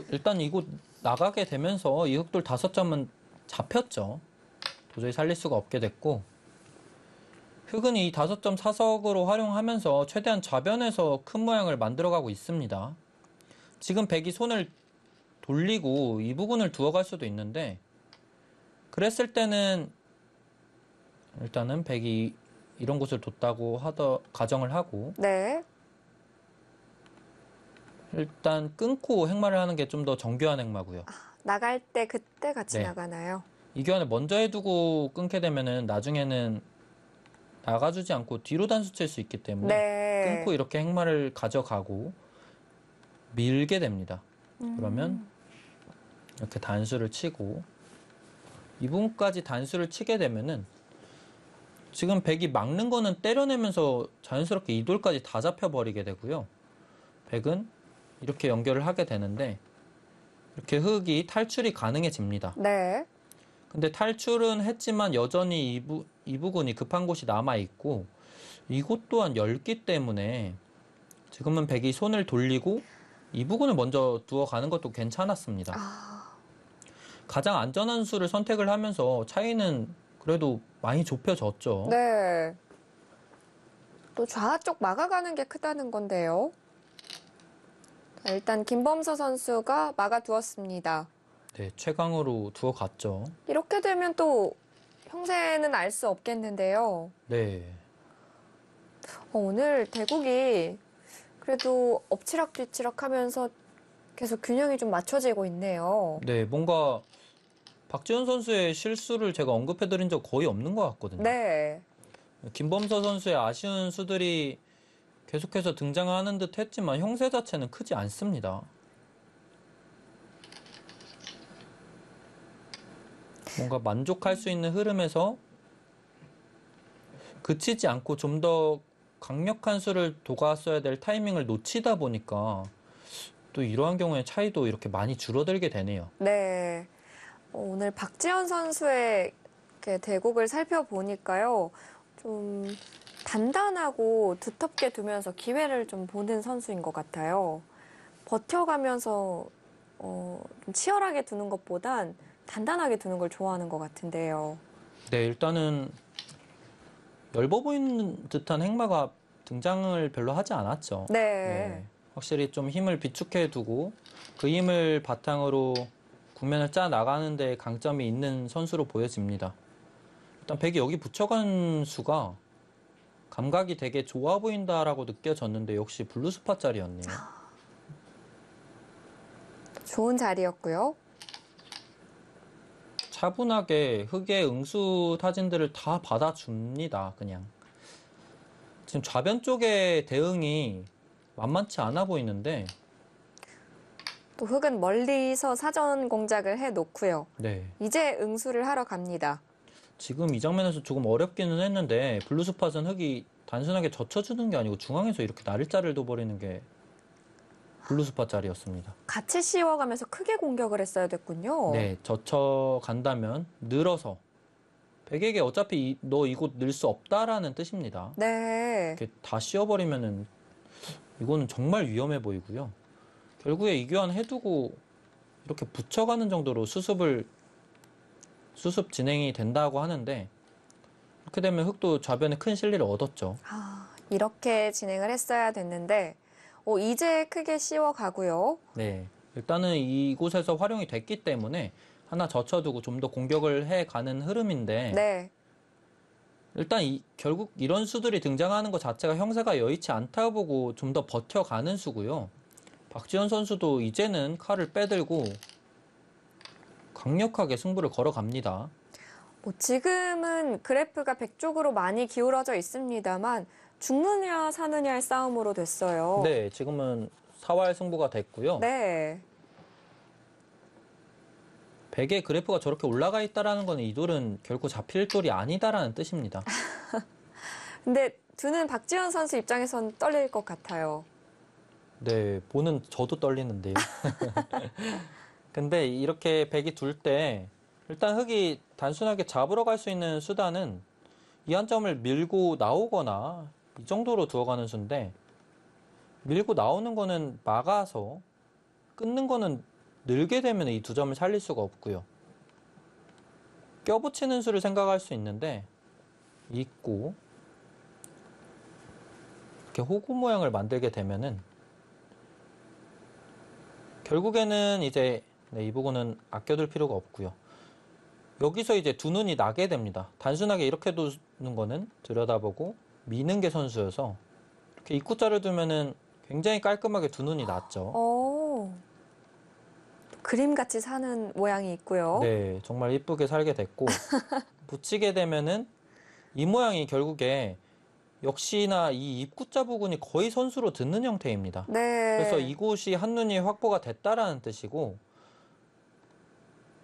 일단 이곳 나가게 되면서 이 흑돌 5점은 잡혔죠. 도저히 살릴 수가 없게 됐고, 흑은 이 5점 사석으로 활용하면서 최대한 좌변에서 큰 모양을 만들어가고 있습니다. 지금 백이 손을 돌리고 이 부분을 두어갈 수도 있는데, 그랬을 때는 일단은 백이 이런 곳을 뒀다고 가정을 하고, 네. 일단 끊고 행마를 하는 게 좀 더 정교한 행마고요. 나갈 때 그때 같이 네. 나가나요? 이 교환을 먼저 해두고 끊게 되면은 나중에는 나가주지 않고 뒤로 단수 칠 수 있기 때문에 네. 끊고 이렇게 행마를 가져가고 밀게 됩니다. 그러면 이렇게 단수를 치고 이 부분까지 단수를 치게 되면은 지금 백이 막는 거는 때려내면서 자연스럽게 이 돌까지 다 잡혀버리게 되고요. 백은 이렇게 연결을 하게 되는데 이렇게 흑이 탈출이 가능해집니다. 네. 근데 탈출은 했지만 여전히 이 부분이 급한 곳이 남아있고 이곳 또한 넓기 때문에 지금은 백이 손을 돌리고 이 부분을 먼저 두어 가는 것도 괜찮았습니다. 가장 안전한 수를 선택을 하면서 차이는 그래도 많이 좁혀졌죠. 네. 또 좌쪽 막아가는 게 크다는 건데요. 자, 일단 김범서 선수가 막아두었습니다. 네, 최강으로 두어 갔죠. 이렇게 되면 또 형세는 알 수 없겠는데요. 네. 오늘 대국이 그래도 엎치락뒤치락 하면서 계속 균형이 좀 맞춰지고 있네요. 네, 뭔가 박지훈 선수의 실수를 제가 언급해드린 적 거의 없는 것 같거든요. 네. 김범서 선수의 아쉬운 수들이 계속해서 등장하는 듯 했지만 형세 자체는 크지 않습니다. 뭔가 만족할 수 있는 흐름에서 그치지 않고 좀 더 강력한 수를 도갔어야 될 타이밍을 놓치다 보니까 또 이러한 경우에 차이도 이렇게 많이 줄어들게 되네요. 네. 오늘 박지현 선수의 이렇게 대국을 살펴보니까요. 좀 단단하고 두텁게 두면서 기회를 좀 보는 선수인 것 같아요. 버텨가면서 좀 치열하게 두는 것보단 단단하게 두는 걸 좋아하는 것 같은데요. 네, 일단은 넓어 보이는 듯한 행마가 등장을 별로 하지 않았죠. 네. 확실히 좀 힘을 비축해 두고 그 힘을 바탕으로 국면을 짜 나가는 데 강점이 있는 선수로 보여집니다. 일단 백이 여기 붙여간 수가 감각이 되게 좋아 보인다라고 느껴졌는데 역시 블루스파 짤이었네요. 좋은 자리였고요. 차분하게 흑의 응수 타진들을 다 받아줍니다. 그냥 지금 좌변 쪽의 대응이 만만치 않아 보이는데 또 흑은 멀리서 사전 공작을 해놓고요. 네, 이제 응수를 하러 갑니다. 지금 이 장면에서 조금 어렵기는 했는데 블루스팟은 흑이 단순하게 젖혀주는 게 아니고 중앙에서 이렇게 나릴자를 둬버리는 게 블루스팟 짤이었습니다. 같이 씌워가면서 크게 공격을 했어야 됐군요. 네, 젖혀간다면 늘어서 백에게 어차피 너 이곳 늘 수 없다라는 뜻입니다. 네. 이렇게 다 씌워버리면은 이거는 정말 위험해 보이고요. 결국에 이 교환 해두고 이렇게 붙여가는 정도로 수습 진행이 된다고 하는데 이렇게 되면 흑도 좌변에 큰 실리를 얻었죠. 이렇게 진행을 했어야 됐는데 이제 크게 씌워가고요. 네, 일단은 이곳에서 활용이 됐기 때문에 하나 젖혀두고 좀 더 공격을 해가는 흐름인데 네. 일단 결국 이런 수들이 등장하는 것 자체가 형세가 여의치 않다 보고 좀 더 버텨가는 수고요. 박지현 선수도 이제는 칼을 빼들고 강력하게 승부를 걸어갑니다. 뭐 지금은 그래프가 백 쪽으로 많이 기울어져 있습니다만 죽느냐 사느냐의 싸움으로 됐어요. 네, 지금은 4활 승부가 됐고요. 네. 백의 그래프가 저렇게 올라가 있다라는 거는 이 돌은 결코 잡힐 돌이 아니다라는 뜻입니다. 근데 두는 박지현 선수 입장에선 떨릴 것 같아요. 네, 보는 저도 떨리는데요. 근데 이렇게 백이 둘 때 일단 흑이 단순하게 잡으러 갈 수 있는 수단은 이 한 점을 밀고 나오거나 이 정도로 두어가는 수인데 밀고 나오는 거는 막아서 끊는 거는 늘게 되면 이 두 점을 살릴 수가 없고요. 껴붙이는 수를 생각할 수 있는데 있고 이렇게 호구 모양을 만들게 되면은 결국에는 이제 이 부분은 아껴둘 필요가 없고요. 여기서 이제 두 눈이 나게 됩니다. 단순하게 이렇게 두는 거는 들여다보고 미는 게 선수여서 이렇게 입구자를 두면은 굉장히 깔끔하게 두 눈이 났죠. 그림같이 사는 모양이 있고요. 네, 정말 이쁘게 살게 됐고 붙이게 되면은 이 모양이 결국에 역시나 이 입구자 부분이 거의 선수로 듣는 형태입니다. 네. 그래서 이곳이 한눈이 확보가 됐다라는 뜻이고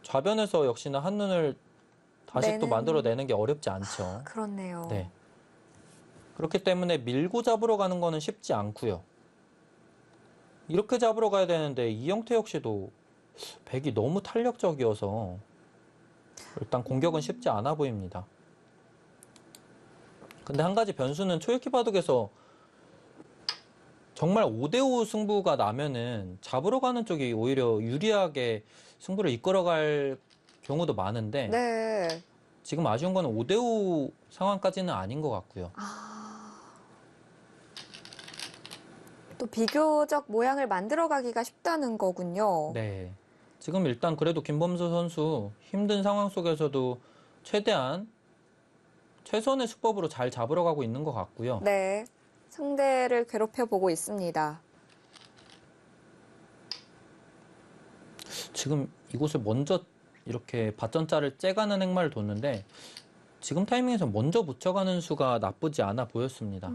좌변에서 역시나 한눈을 다시 또 만들어내는 게 어렵지 않죠. 그렇네요. 네. 그렇기 때문에 밀고 잡으러 가는 거는 쉽지 않고요. 이렇게 잡으러 가야 되는데 이 형태 역시도 백이 너무 탄력적이어서 일단 공격은 쉽지 않아 보입니다. 근데 한 가지 변수는 초읽기 바둑에서 정말 5대5 승부가 나면은 잡으러 가는 쪽이 오히려 유리하게 승부를 이끌어갈 경우도 많은데 네. 지금 아쉬운 거는 5대5 상황까지는 아닌 것 같고요. 또 비교적 모양을 만들어가기가 쉽다는 거군요. 네. 지금 일단 그래도 김범수 선수 힘든 상황 속에서도 최대한 최선의 수법으로 잘 잡으러 가고 있는 것 같고요. 네. 상대를 괴롭혀보고 있습니다. 지금 이곳을 먼저 이렇게 밭전자를 째가는 행마를 뒀는데 지금 타이밍에서 먼저 붙여가는 수가 나쁘지 않아 보였습니다.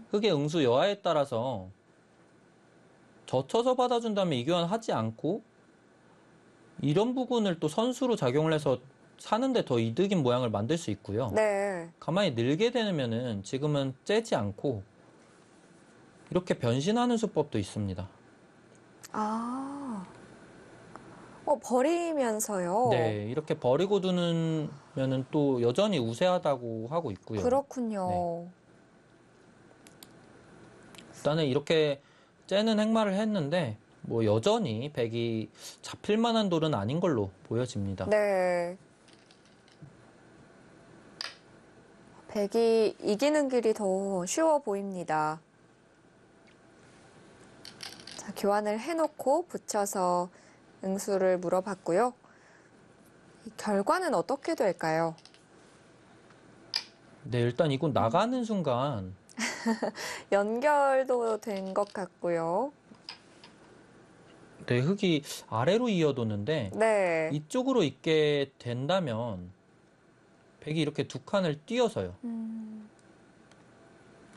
흑의 응수 여하에 따라서 젖혀서 받아준 다음에 이교환 하지 않고 이런 부분을 또 선수로 작용을 해서 사는데 더 이득인 모양을 만들 수 있고요. 네. 가만히 늘게 되면은 지금은 째지 않고 이렇게 변신하는 수법도 있습니다. 버리면서요. 네, 이렇게 버리고 두면은 또 여전히 우세하다고 하고 있고요. 그렇군요. 네. 일단은 이렇게 째는 행마를 했는데 뭐 여전히 백이 잡힐 만한 돌은 아닌 걸로 보여집니다. 네. 백이 이기는 길이 더 쉬워 보입니다. 자, 교환을 해놓고 붙여서 응수를 물어봤고요. 이 결과는 어떻게 될까요? 네, 일단 이곳 나가는 순간 연결도 된 것 같고요. 네, 흑이 아래로 이어도는데 네. 이쪽으로 있게 된다면 백이 이렇게 두 칸을 띄어서요.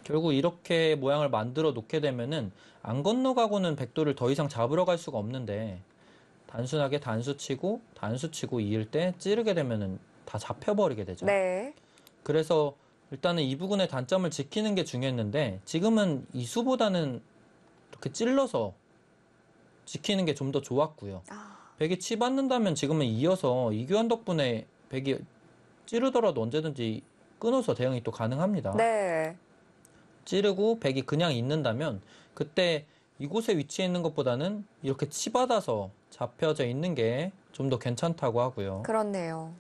결국 이렇게 모양을 만들어 놓게 되면은 안 건너가고는 백도를 더 이상 잡으러 갈 수가 없는데 단순하게 단수 치고 이을 때 찌르게 되면은 다 잡혀버리게 되죠. 네. 그래서 일단은 이 부분의 단점을 지키는 게 중요했는데 지금은 이 수보다는 이렇게 찔러서 지키는 게 좀 더 좋았고요. 백이 치 받는다면 지금은 이어서 이교환 덕분에 백이 찌르더라도 언제든지 끊어서 대응이 또 가능합니다. 네. 찌르고 백이 그냥 있는다면 그때 이곳에 위치해 있는 것보다는 이렇게 치받아서 잡혀져 있는 게 좀 더 괜찮다고 하고요. 그렇네요.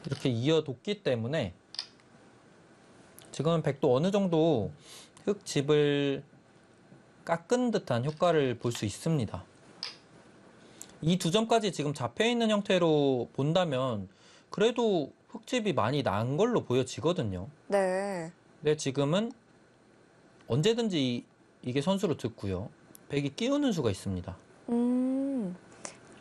이렇게 이어뒀기 때문에 지금은 백도 어느 정도 흑집을 깎은 듯한 효과를 볼 수 있습니다. 이 두 점까지 지금 잡혀있는 형태로 본다면 그래도 흑집이 많이 난 걸로 보여지거든요. 네. 근데 지금은 언제든지 이게 선수로 듣고요. 백이 끼우는 수가 있습니다.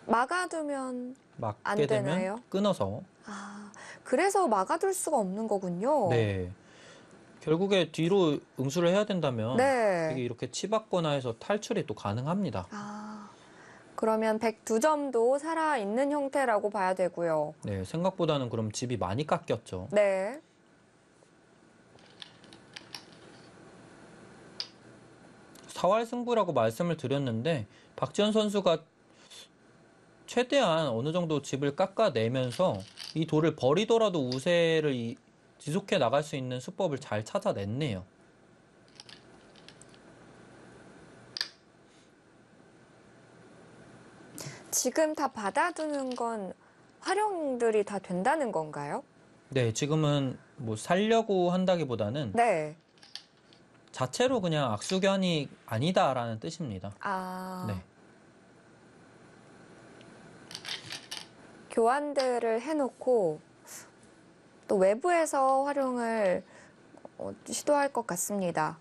막아두면 안 맞게 되나요? 되면 끊어서. 아, 그래서 막아둘 수가 없는 거군요. 네. 결국에 뒤로 응수를 해야 된다면 네. 백이 이렇게 치받거나 해서 탈출이 또 가능합니다. 아, 그러면 102점도 살아있는 형태라고 봐야 되고요. 네, 생각보다는 그럼 집이 많이 깎였죠. 네. 사활 승부라고 말씀을 드렸는데 박지현 선수가 최대한 어느 정도 집을 깎아내면서 이 돌을 버리더라도 우세를 지속해 나갈 수 있는 수법을 잘 찾아냈네요. 지금 다 받아두는 건 활용들이 다 된다는 건가요? 네, 지금은 뭐 살려고 한다기보다는 네. 자체로 그냥 악수견이 아니다라는 뜻입니다. 아, 네. 교환들을 해놓고 또 외부에서 활용을 시도할 것 같습니다.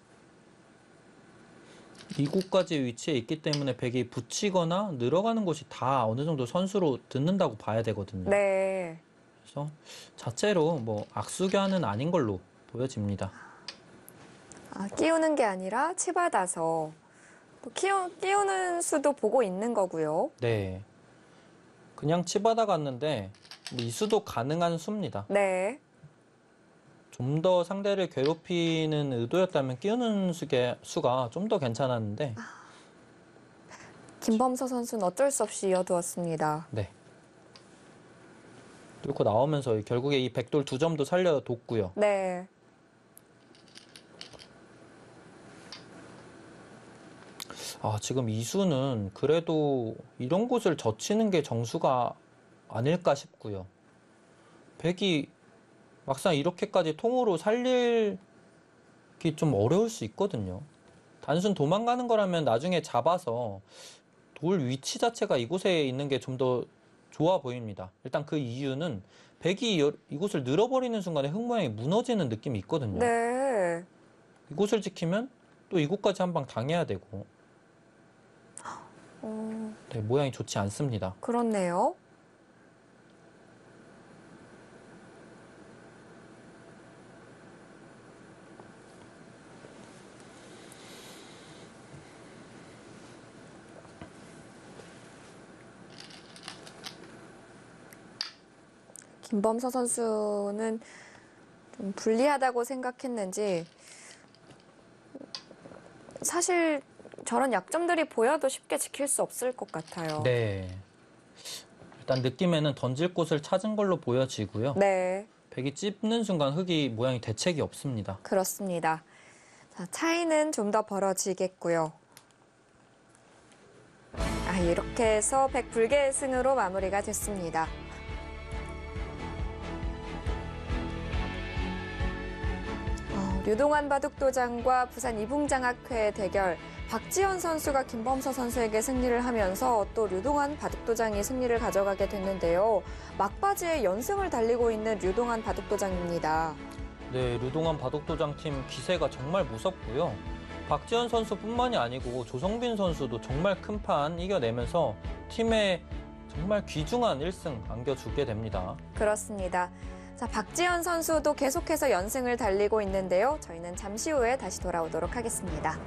이곳까지 위치해 있기 때문에 백이 붙이거나 늘어가는 곳이 다 어느 정도 선수로 듣는다고 봐야 되거든요. 네. 그래서 자체로 뭐 악수견은 아닌 걸로 보여집니다. 아, 끼우는 게 아니라 치받아서 또 끼우는 수도 보고 있는 거고요. 네. 그냥 치받아 갔는데 뭐 이수도 가능한 수입니다. 네. 좀 더 상대를 괴롭히는 의도였다면 끼우는 수가 좀 더 괜찮았는데 김범서 선수는 어쩔 수 없이 이어두었습니다. 네. 뚫고 나오면서 결국에 이 백돌 2점도 살려뒀고요. 네. 아, 지금 이수는 그래도 이런 곳을 젖히는 게 정수가 아닐까 싶고요. 백이 막상 이렇게까지 통으로 살리기 좀 어려울 수 있거든요. 단순 도망가는 거라면 나중에 잡아서 돌 위치 자체가 이곳에 있는 게 좀 더 좋아 보입니다. 일단 그 이유는 백이 이곳을 늘어버리는 순간에 흙 모양이 무너지는 느낌이 있거든요. 네. 이곳을 지키면 또 이곳까지 한 방 당해야 되고 네, 모양이 좋지 않습니다. 그렇네요. 김범서 선수는 좀 불리하다고 생각했는지 사실 저런 약점들이 보여도 쉽게 지킬 수 없을 것 같아요. 네. 일단 느낌에는 던질 곳을 찾은 걸로 보여지고요. 네, 백이 찝는 순간 흙이 모양이 대책이 없습니다. 그렇습니다. 자, 차이는 좀 더 벌어지겠고요. 아, 이렇게 해서 100불개 승으로 마무리가 됐습니다. 류동환 바둑도장과 부산 이붕장학회 대결. 박지현 선수가 김범서 선수에게 승리를 하면서 또 류동환 바둑도장이 승리를 가져가게 됐는데요. 막바지에 연승을 달리고 있는 류동환 바둑도장입니다. 네, 류동환 바둑도장 팀 기세가 정말 무섭고요. 박지현 선수뿐만이 아니고 조성빈 선수도 정말 큰 판 이겨내면서 팀에 정말 귀중한 1승 안겨주게 됩니다. 그렇습니다. 자, 박지현 선수도 계속해서 연승을 달리고 있는데요. 저희는 잠시 후에 다시 돌아오도록 하겠습니다.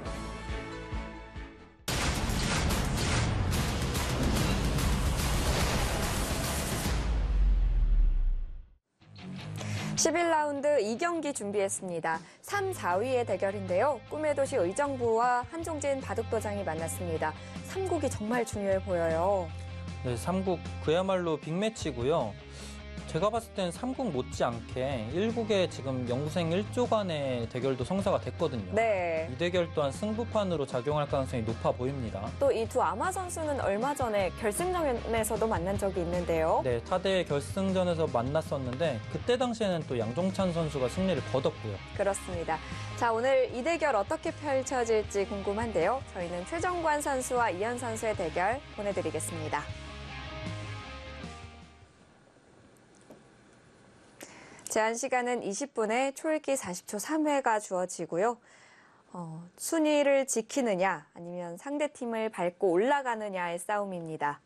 11라운드 2경기 준비했습니다. 3, 4위의 대결인데요. 꿈의 도시 의정부와 한종진 바둑도장이 만났습니다. 3국이 정말 중요해 보여요. 네, 3국 그야말로 빅매치고요. 제가 봤을 땐 3국 못지않게 1국의 지금 영구생 1조 간의 대결도 성사가 됐거든요. 네. 이 대결 또한 승부판으로 작용할 가능성이 높아 보입니다. 또 이 두 아마 선수는 얼마 전에 결승전에서도 만난 적이 있는데요. 네, 타대 결승전에서 만났었는데 그때 당시에는 또 양종찬 선수가 승리를 거뒀고요. 그렇습니다. 자, 오늘 이 대결 어떻게 펼쳐질지 궁금한데요. 저희는 최정관 선수와 이현 선수의 대결 보내드리겠습니다. 제한 시간은 20분에 초읽기 40초 3회가 주어지고요. 순위를 지키느냐 아니면 상대팀을 밟고 올라가느냐의 싸움입니다.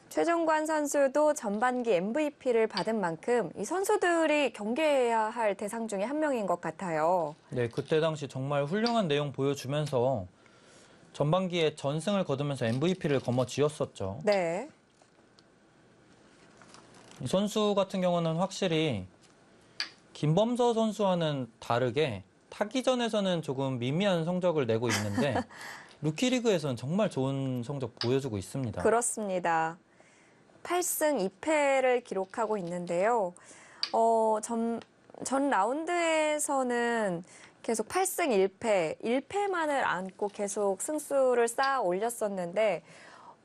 최정관 선수도 전반기 MVP를 받은 만큼 이 선수들이 경계해야 할 대상 중에 한 명인 것 같아요. 네, 그때 당시 정말 훌륭한 내용 보여주면서 전반기에 전승을 거두면서 MVP를 거머쥐었었죠. 네. 이 선수 같은 경우는 확실히 김범서 선수와는 다르게 타기전에서는 조금 미미한 성적을 내고 있는데 루키리그에서는 정말 좋은 성적 보여주고 있습니다. 그렇습니다. 8승 2패를 기록하고 있는데요. 전 라운드에서는 계속 8승 1패, 1패만을 안고 계속 승수를 쌓아 올렸었는데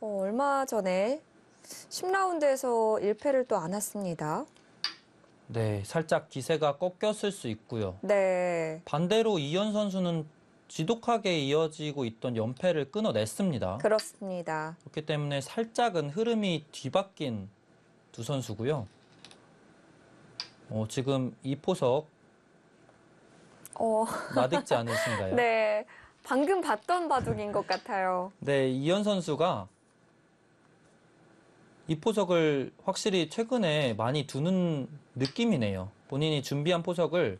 얼마 전에 10라운드에서 1패를 또 안았습니다. 네, 살짝 기세가 꺾였을 수 있고요. 네, 반대로 이현 선수는 지독하게 이어지고 있던 연패를 끊어냈습니다. 그렇습니다. 그렇기 때문에 살짝은 흐름이 뒤바뀐 두 선수고요. 지금 이 포석 나딕지 않으신가요? 네, 방금 봤던 바둑인 것 같아요. 네, 이현 선수가 이 포석을 확실히 최근에 많이 두는 느낌이네요. 본인이 준비한 포석을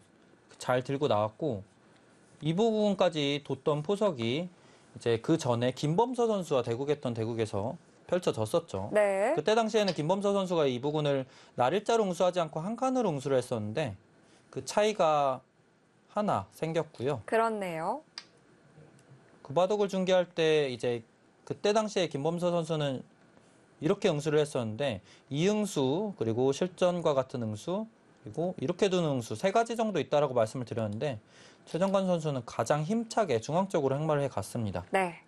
잘 들고 나왔고 이 부분까지 뒀던 포석이 이제 그 전에 김범서 선수와 대국했던 대국에서 펼쳐졌었죠. 네, 그때 당시에는 김범서 선수가 이 부분을 날일자로 응수하지 않고 한 칸으로 응수를 했었는데 그 차이가 하나 생겼고요. 그렇네요. 그 바둑을 중계할 때 이제 그때 당시에 김범서 선수는 이렇게 응수를 했었는데 이응수 그리고 실전과 같은 응수 그리고 이렇게 두는 응수 세 가지 정도 있다라고 말씀을 드렸는데 최정관 선수는 가장 힘차게 중앙적으로 행마를 해갔습니다. 네.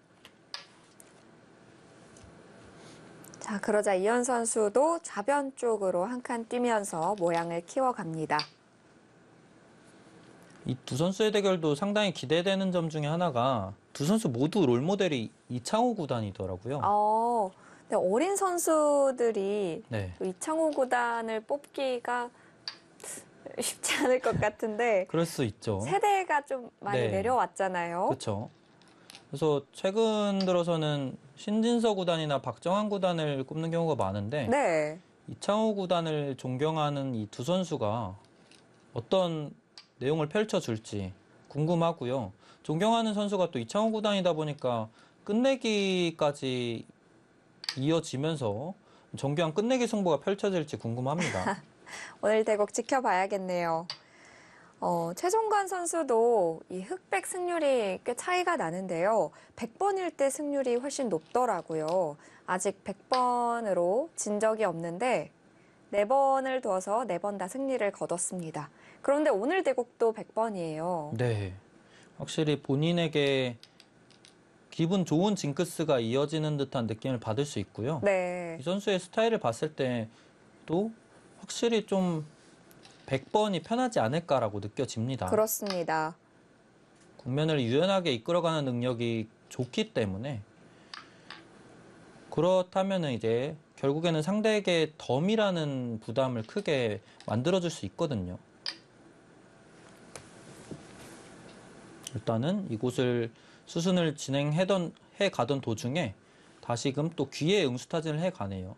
자, 그러자 이현 선수도 좌변 쪽으로 한 칸 뛰면서 모양을 키워갑니다. 이 두 선수의 대결도 상당히 기대되는 점 중에 하나가 두 선수 모두 롤모델이 이창호 구단이더라고요. 네, 어린 선수들이 네, 또 이창호 구단을 뽑기가 쉽지 않을 것 같은데 그럴 수 있죠. 세대가 좀 많이 네. 내려왔잖아요. 그렇죠. 그래서 최근 들어서는 신진서 구단이나 박정환 구단을 꼽는 경우가 많은데 네, 이창호 구단을 존경하는 이 두 선수가 어떤 내용을 펼쳐줄지 궁금하고요. 존경하는 선수가 또 이창호 구단이다 보니까 끝내기까지 이어지면서 정교한 끝내기 승부가 펼쳐질지 궁금합니다. 오늘 대국 지켜봐야겠네요. 최종관 선수도 이 흑백 승률이 꽤 차이가 나는데요. 100번일 때 승률이 훨씬 높더라고요. 아직 100번으로 진 적이 없는데 4번을 둬서 4번 다 승리를 거뒀습니다. 그런데 오늘 대국도 100번이에요. 네, 확실히 본인에게 기분 좋은 징크스가 이어지는 듯한 느낌을 받을 수 있고요. 네, 이 선수의 스타일을 봤을 때도 확실히 좀 100번이 편하지 않을까라고 느껴집니다. 그렇습니다. 국면을 유연하게 이끌어가는 능력이 좋기 때문에 그렇다면 이제 결국에는 상대에게 덤이라는 부담을 크게 만들어줄 수 있거든요. 일단은 이곳을 수순을 해가던 도중에 다시금 또 귀에 응수타진을 해가네요.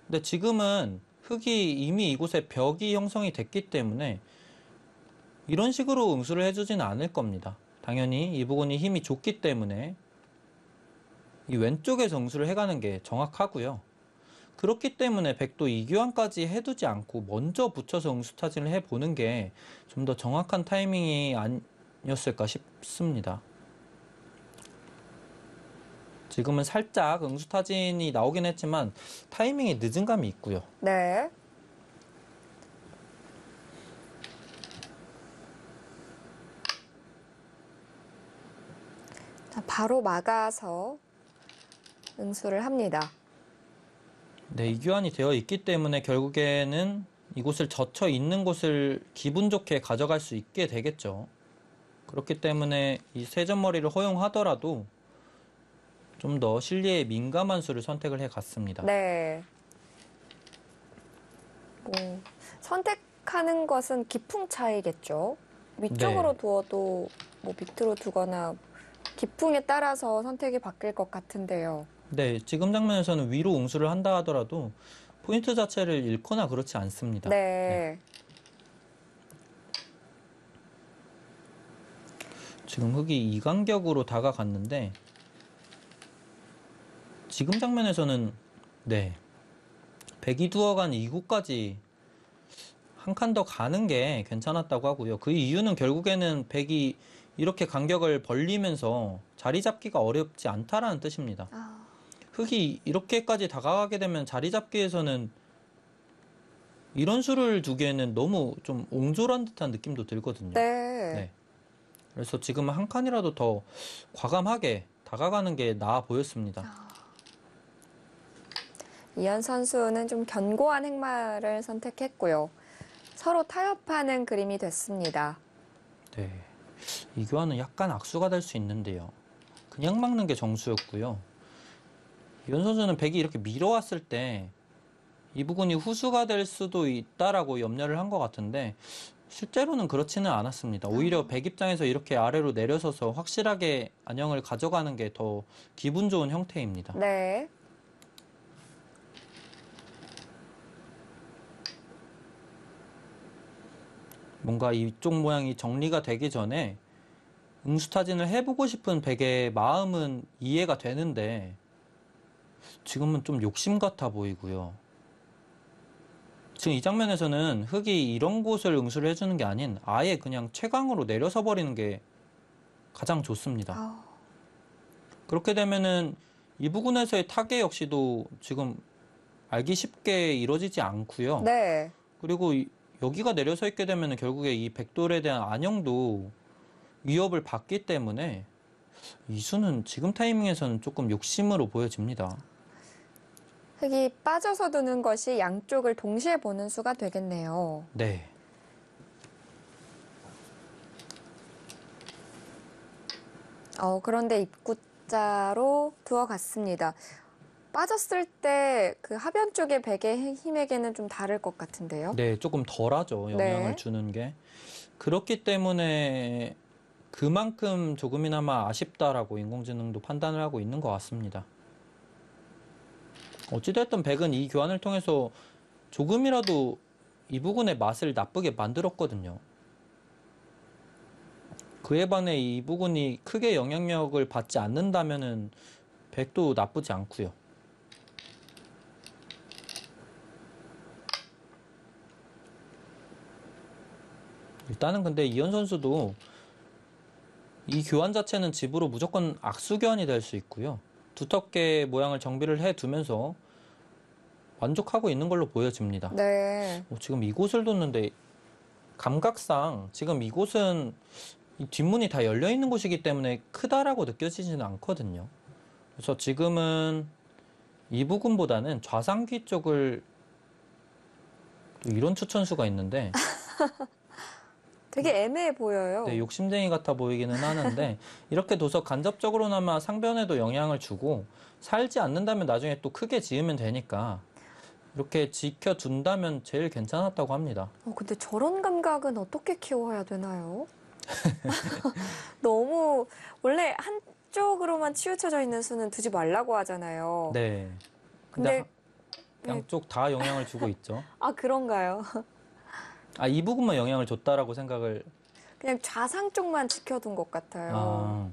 근데 지금은 흙이 이미 이곳에 벽이 형성이 됐기 때문에 이런 식으로 응수를 해주지는 않을 겁니다. 당연히 이 부분이 힘이 좋기 때문에 이 왼쪽에서 응수를 해가는 게 정확하고요. 그렇기 때문에 백도 이교환까지 해두지 않고 먼저 붙여서 응수타진을 해보는 게 좀 더 정확한 타이밍이 아니었을까 싶습니다. 지금은 살짝 응수타진이 나오긴 했지만 타이밍이 늦은 감이 있고요. 네. 자, 바로 막아서 응수를 합니다. 네, 이교환이 되어 있기 때문에 결국에는 이곳을 젖혀 있는 곳을 기분 좋게 가져갈 수 있게 되겠죠. 그렇기 때문에 이 세점머리를 허용하더라도 좀 더 실리에 민감한 수를 선택을 해갔습니다. 네. 선택하는 것은 기풍 차이겠죠. 위쪽으로 네. 두어도 뭐 밑으로 두거나 기풍에 따라서 선택이 바뀔 것 같은데요. 네, 지금 장면에서는 위로 응수를 한다 하더라도 포인트 자체를 잃거나 그렇지 않습니다. 네. 지금 흑이 이 간격으로 다가갔는데 지금 장면에서는 네, 백이 두어간 이곳까지 한 칸 더 가는 게 괜찮았다고 하고요. 그 이유는 결국에는 백이 이렇게 간격을 벌리면서 자리 잡기가 어렵지 않다라는 뜻입니다. 아, 흑이 이렇게까지 다가가게 되면 자리 잡기에서는 이런 수를 두기에는 너무 좀 옹졸한 듯한 느낌도 들거든요. 네. 네. 그래서 지금은 한 칸이라도 더 과감하게 다가가는 게 나아 보였습니다. 이현 선수는 좀 견고한 행마를 선택했고요. 서로 타협하는 그림이 됐습니다. 네. 이 교환은 약간 악수가 될 수 있는데요. 그냥 막는 게 정수였고요. 이현 선수는 백이 이렇게 밀어왔을 때 이 부분이 후수가 될 수도 있다라고 염려를 한 것 같은데 실제로는 그렇지는 않았습니다. 오히려 백 입장에서 이렇게 아래로 내려서서 확실하게 안영을 가져가는 게 더 기분 좋은 형태입니다. 네. 뭔가 이쪽 모양이 정리가 되기 전에 응수타진을 해보고 싶은 백의 마음은 이해가 되는데 지금은 좀 욕심 같아 보이고요. 지금 이 장면에서는 흑이 이런 곳을 응수를 해주는 게 아닌 아예 그냥 최강으로 내려서 버리는 게 가장 좋습니다. 아, 그렇게 되면은 이 부분에서의 타개 역시도 지금 알기 쉽게 이루어지지 않고요. 네. 그리고 여기가 내려서 있게 되면 결국에 이 백돌에 대한 안영도 위협을 받기 때문에 이 수는 지금 타이밍에서는 조금 욕심으로 보여집니다. 흙이 빠져서 두는 것이 양쪽을 동시에 보는 수가 되겠네요. 네. 그런데 입구자로 두어갔습니다. 빠졌을 때 그 하변 쪽의 백의 힘에게는 좀 다를 것 같은데요. 네, 조금 덜하죠. 영향을 네. 주는 게. 그렇기 때문에 그만큼 조금이나마 아쉽다라고 인공지능도 판단을 하고 있는 것 같습니다. 어찌됐든 백은 이 교환을 통해서 조금이라도 이 부분의 맛을 나쁘게 만들었거든요. 그에 반해 이 부분이 크게 영향력을 받지 않는다면은 백도 나쁘지 않고요. 일단은 근데 이현 선수도 이 교환 자체는 집으로 무조건 악수 교환이 될 수 있고요. 두텁게 모양을 정비를 해두면서 만족하고 있는 걸로 보여집니다. 네. 지금 이곳을 뒀는데 감각상 지금 이곳은 이 뒷문이 다 열려 있는 곳이기 때문에 크다라고 느껴지지는 않거든요. 그래서 지금은 이 부분보다는 좌상귀 쪽을 또 이런 추천수가 있는데 되게 애매해 보여요. 네, 욕심쟁이 같아 보이기는 하는데 이렇게 둬서 간접적으로나마 상변에도 영향을 주고 살지 않는다면 나중에 또 크게 지으면 되니까 이렇게 지켜둔다면 제일 괜찮았다고 합니다. 근데 저런 감각은 어떻게 키워야 되나요? 너무 원래 한쪽으로만 치우쳐져 있는 수는 두지 말라고 하잖아요. 네. 근데 양쪽 다 영향을 주고 있죠. 그런가요? 이 부분만 영향을 줬다라고 생각을. 그냥 좌상 쪽만 지켜둔 것 같아요.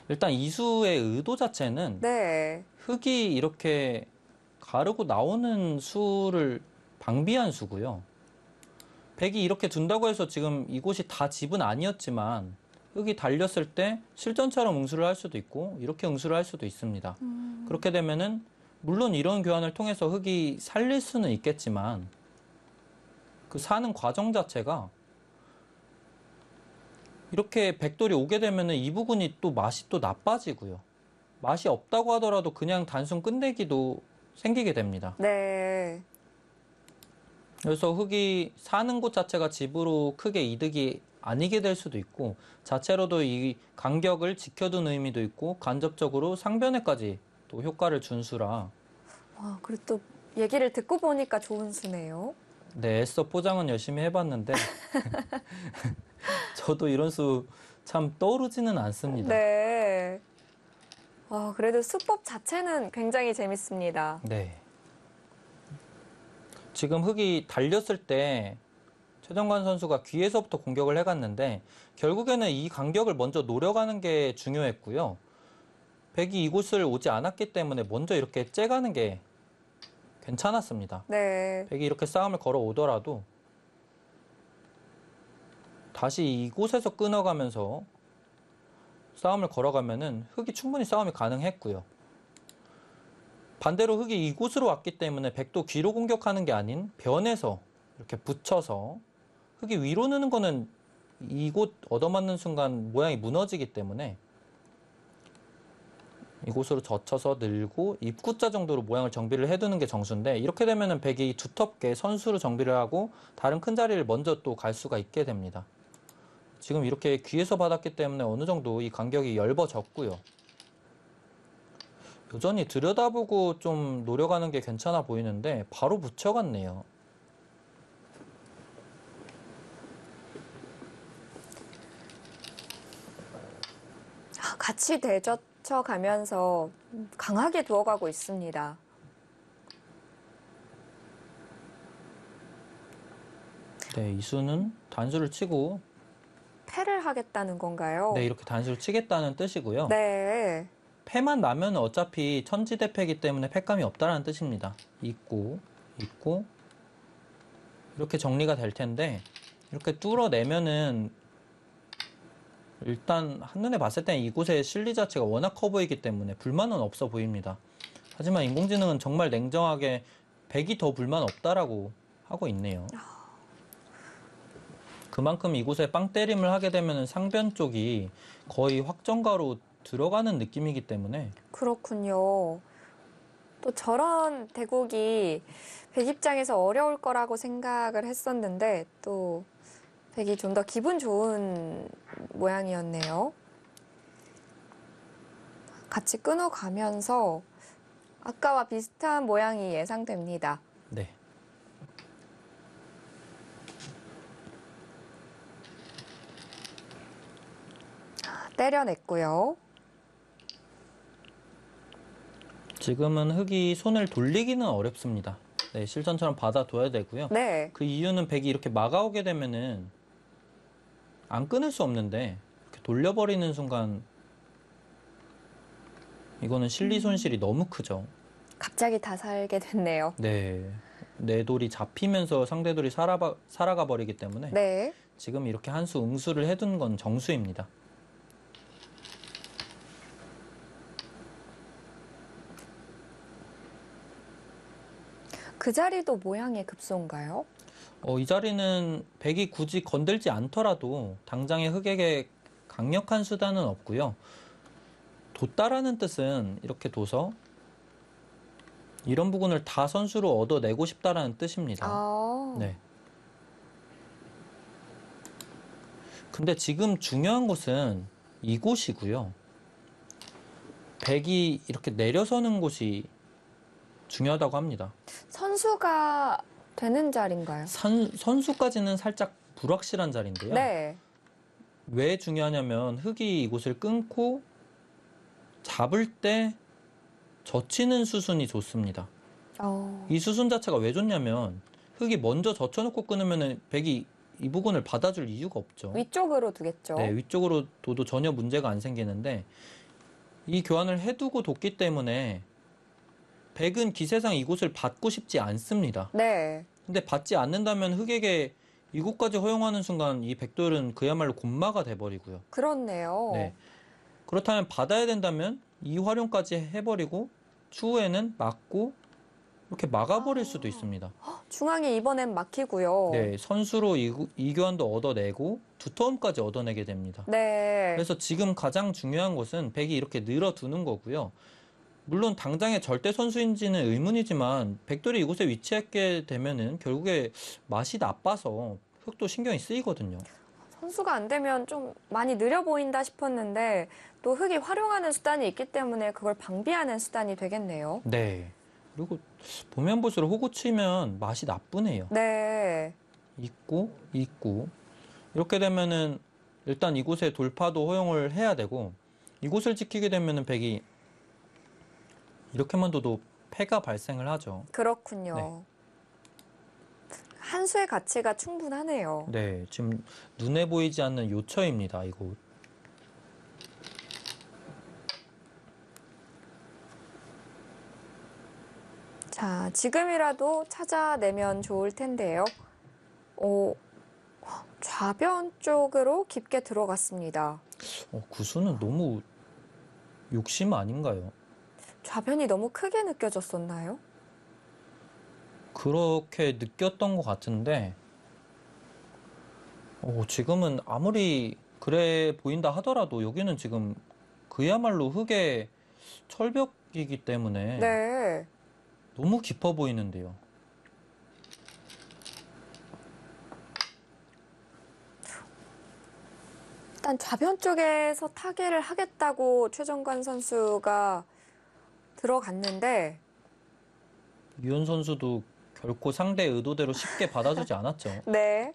일단 이수의 의도 자체는 네. 흙이 이렇게 가르고 나오는 수를 방비한 수고요. 백이 이렇게 둔다고 해서 지금 이곳이 다 집은 아니었지만 흙이 달렸을 때 실전처럼 응수를 할 수도 있고 이렇게 응수를 할 수도 있습니다. 그렇게 되면은 물론 이런 교환을 통해서 흙이 살릴 수는 있겠지만 그 사는 과정 자체가 이렇게 백돌이 오게 되면은 이 부분이 또 맛이 또 나빠지고요. 맛이 없다고 하더라도 그냥 단순 끝내기도 생기게 됩니다. 네. 그래서 흙이 사는 곳 자체가 집으로 크게 이득이 아니게 될 수도 있고 자체로도 이 간격을 지켜둔 의미도 있고 간접적으로 상변에까지 또 효과를 준 수라. 그리고 또 얘기를 듣고 보니까 좋은 수네요. 네, 애써 포장은 열심히 해봤는데 저도 이런 수 참 떠오르지는 않습니다. 네. 그래도 수법 자체는 굉장히 재밌습니다. 네. 지금 흙이 달렸을 때 최정관 선수가 귀에서부터 공격을 해갔는데 결국에는 이 간격을 먼저 노려가는 게 중요했고요. 백이 이곳을 오지 않았기 때문에 먼저 이렇게 째가는 게 괜찮았습니다. 네. 백이 이렇게 싸움을 걸어오더라도 다시 이곳에서 끊어가면서 싸움을 걸어가면은 흙이 충분히 싸움이 가능했고요. 반대로 흙이 이곳으로 왔기 때문에 백도 귀로 공격하는 게 아닌 변에서 이렇게 붙여서 흙이 위로 느는 거는 이곳 얻어맞는 순간 모양이 무너지기 때문에 이곳으로 젖혀서 늘고 입구자 정도로 모양을 정비를 해두는 게 정수인데 이렇게 되면은 백이 두텁게 선수로 정비를 하고 다른 큰 자리를 먼저 또 갈 수가 있게 됩니다. 지금 이렇게 귀에서 받았기 때문에 어느 정도 이 간격이 엷어졌고요. 여전히 들여다보고 좀 노려가는 게 괜찮아 보이는데 바로 붙여갔네요. 같이 대젖혀 가면서 강하게 두어가고 있습니다. 네, 이수는 단수를 치고 패를 하겠다는 건가요? 네, 이렇게 단수를 치겠다는 뜻이고요. 네. 패만 나면 어차피 천지대패이기 때문에 패감이 없다는 뜻입니다. 있고 이렇게 정리가 될 텐데 이렇게 뚫어내면은 일단 한눈에 봤을 때 이곳의 실리 자체가 워낙 커 보이기 때문에 불만은 없어 보입니다. 하지만 인공지능은 정말 냉정하게 백이 더 불만 없다라고 하고 있네요. 그만큼 이곳에 빵 때림을 하게 되면 상변 쪽이 거의 확정가로 들어가는 느낌이기 때문에 그렇군요. 또 저런 대국이 백 입장에서 어려울 거라고 생각을 했었는데 또 백이 좀 더 기분 좋은 모양이었네요. 같이 끊어가면서 아까와 비슷한 모양이 예상됩니다. 네. 때려냈고요. 지금은 흙이 손을 돌리기는 어렵습니다. 네, 실전처럼 받아둬야 되고요. 네. 그 이유는 백이 이렇게 막아오게 되면은 안 끊을 수 없는데 이렇게 돌려버리는 순간 이거는 실리 손실이 너무 크죠. 갑자기 다 살게 됐네요. 네, 내 돌이 잡히면서 상대 돌이 살아가 버리기 때문에 네. 지금 이렇게 한 수 응수를 해둔 건 정수입니다. 그 자리도 모양의 급소인가요? 이 자리는 백이 굳이 건들지 않더라도 당장의 흑에게 강력한 수단은 없고요. 뒀다라는 뜻은 이렇게 둬서 이런 부분을 다 선수로 얻어내고 싶다라는 뜻입니다. 네. 근데 지금 중요한 것은 이곳이고요. 백이 이렇게 내려서는 곳이 중요하다고 합니다. 선수가 되는 자리인가요? 선수까지는 살짝 불확실한 자리인데요. 네. 왜 중요하냐면 흙이 이곳을 끊고 잡을 때 젖히는 수순이 좋습니다. 이 수순 자체가 왜 좋냐면 흙이 먼저 젖혀놓고 끊으면 백이 이 부분을 받아줄 이유가 없죠. 위쪽으로 두겠죠. 네, 위쪽으로 둬도 전혀 문제가 안 생기는데 이 교환을 해두고 뒀기 때문에 백은 기세상 이곳을 받고 싶지 않습니다. 네. 근데 받지 않는다면 흙에게 이곳까지 허용하는 순간 이 백돌은 그야말로 곤마가 돼버리고요. 그렇네요. 네. 그렇다면 받아야 된다면 이 활용까지 해버리고 추후에는 막고 이렇게 막아버릴 수도 있습니다. 중앙이 이번엔 막히고요. 네, 선수로 이 교환도 얻어내고 두터움까지 얻어내게 됩니다. 네. 그래서 지금 가장 중요한 것은 백이 이렇게 늘어두는 거고요. 물론 당장의 절대 선수인지는 의문이지만 백돌이 이곳에 위치하게 되면은 결국에 맛이 나빠서 흙도 신경이 쓰이거든요. 선수가 안 되면 좀 많이 느려 보인다 싶었는데 또 흙이 활용하는 수단이 있기 때문에 그걸 방비하는 수단이 되겠네요. 네. 그리고 보면 볼수록 호구 치면 맛이 나쁘네요. 네. 있고 이렇게 되면은 일단 이곳에 돌파도 허용을 해야 되고 이곳을 지키게 되면은 백이 이렇게만 둬도 패가 발생을 하죠. 그렇군요. 네. 한 수의 가치가 충분하네요. 네, 지금 눈에 보이지 않는 요처입니다, 이곳. 자, 지금이라도 찾아내면 좋을 텐데요. 오, 좌변 쪽으로 깊게 들어갔습니다. 구수는 너무 욕심 아닌가요? 좌변이 너무 크게 느껴졌었나요? 그렇게 느꼈던 것 같은데, 지금은 아무리 그래 보인다 하더라도 여기는 지금 그야말로 흙의 철벽이기 때문에 네. 너무 깊어 보이는데요. 일단 좌변 쪽에서 타개를 하겠다고 최정관 선수가 들어갔는데, 유현 선수도 결코 상대 의도대로 쉽게 받아주지 않았죠. 네.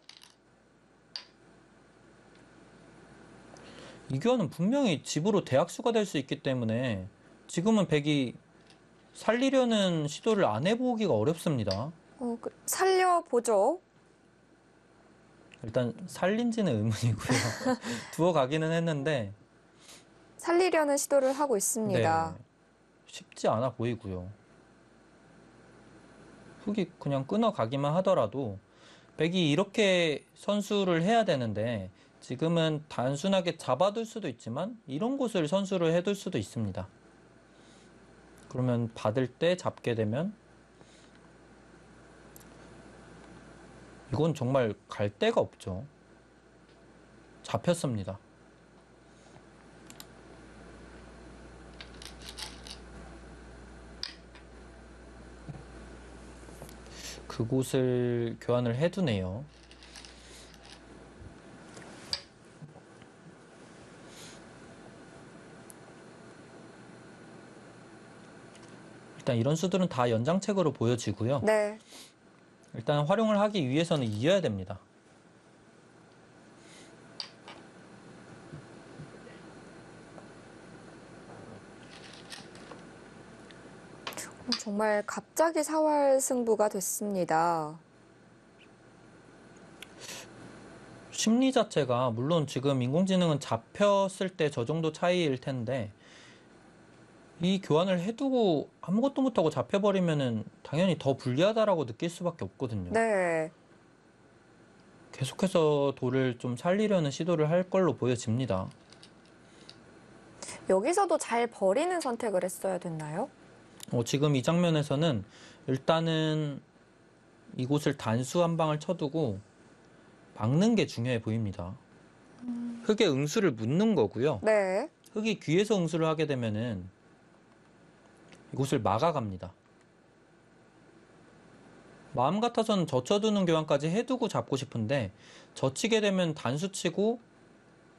이 교환은 분명히 집으로 대학수가 될 수 있기 때문에 지금은 백이 살리려는 시도를 안 해보기가 어렵습니다. 살려보죠. 일단 살린지는 의문이고요. 두어 가기는 했는데 살리려는 시도를 하고 있습니다. 네, 쉽지 않아 보이고요. 흙이 그냥 끊어가기만 하더라도 백이 이렇게 선수를 해야 되는데 지금은 단순하게 잡아둘 수도 있지만 이런 곳을 선수를 해둘 수도 있습니다. 그러면 받을 때 잡게 되면 이건 정말 갈 데가 없죠. 잡혔습니다. 그곳을 교환을 해두네요. 일단 이런 수들은 다 연장책으로 보여지고요. 네. 일단 활용을 하기 위해서는 이어야 됩니다. 정말 갑자기 사활 승부가 됐습니다. 심리 자체가 물론 지금 인공지능은 잡혔을 때 저 정도 차이일 텐데 이 교환을 해두고 아무것도 못하고 잡혀버리면은 당연히 더 불리하다라고 느낄 수밖에 없거든요. 네. 계속해서 돌을 좀 살리려는 시도를 할 걸로 보여집니다. 여기서도 잘 버리는 선택을 했어야 됐나요? 지금 이 장면에서는 일단은 이곳을 단수 한 방을 쳐두고 막는 게 중요해 보입니다. 흙에 응수를 묻는 거고요. 네. 흙이 귀에서 응수를 하게 되면은 이곳을 막아갑니다. 마음 같아서는 젖혀두는 교환까지 해두고 잡고 싶은데 젖히게 되면 단수 치고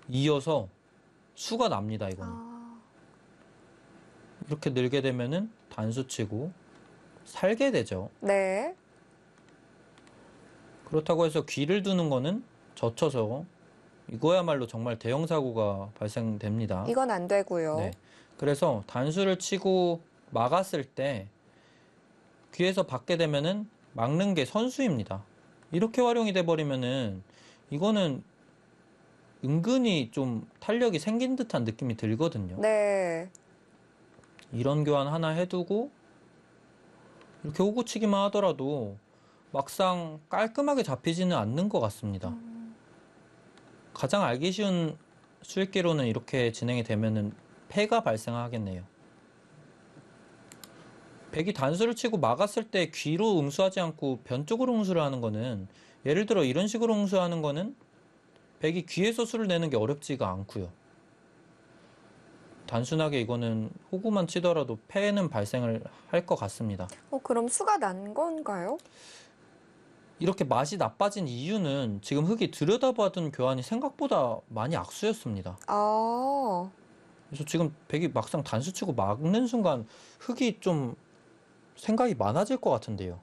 이어서 수가 납니다. 이거는. 이렇게 늘게 되면은 단수 치고 살게 되죠. 네. 그렇다고 해서 귀를 두는 거는 젖혀서 이거야말로 정말 대형 사고가 발생됩니다. 이건 안 되고요. 네. 그래서 단수를 치고 막았을 때 귀에서 받게 되면은 막는 게 선수입니다. 이렇게 활용이 돼 버리면은 이거는 은근히 좀 탄력이 생긴 듯한 느낌이 들거든요. 네. 이런 교환 하나 해두고 이렇게 호구치기만 하더라도 막상 깔끔하게 잡히지는 않는 것 같습니다. 가장 알기 쉬운 수익기로는 이렇게 진행이 되면은 패가 발생하겠네요. 백이 단수를 치고 막았을 때 귀로 응수하지 않고 변 쪽으로 응수를 하는 거는 예를 들어 이런 식으로 응수하는 거는 백이 귀에서 수를 내는 게 어렵지가 않고요. 단순하게 이거는 호구만 치더라도 패는 발생을 할 것 같습니다. 그럼 수가 난 건가요? 이렇게 맛이 나빠진 이유는 지금 흙이 들여다봐둔 교환이 생각보다 많이 악수였습니다. 아, 그래서 지금 백이 막상 단수 치고 막는 순간 흙이 좀 생각이 많아질 것 같은데요.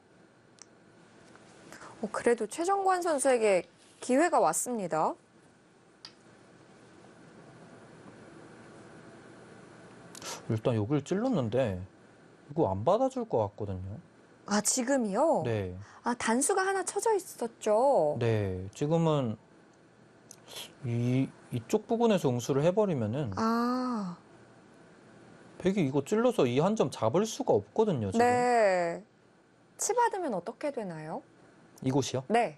그래도 최정관 선수에게 기회가 왔습니다. 일단 여기를 찔렀는데 이거 안 받아줄 것 같거든요. 아, 지금이요? 네. 아, 단수가 하나 쳐져 있었죠? 네. 지금은 이쪽 부분에서 응수를 해버리면은 아, 백이 이거 찔러서 이 한 점 잡을 수가 없거든요, 지금. 네. 치 받으면 어떻게 되나요? 이곳이요? 네.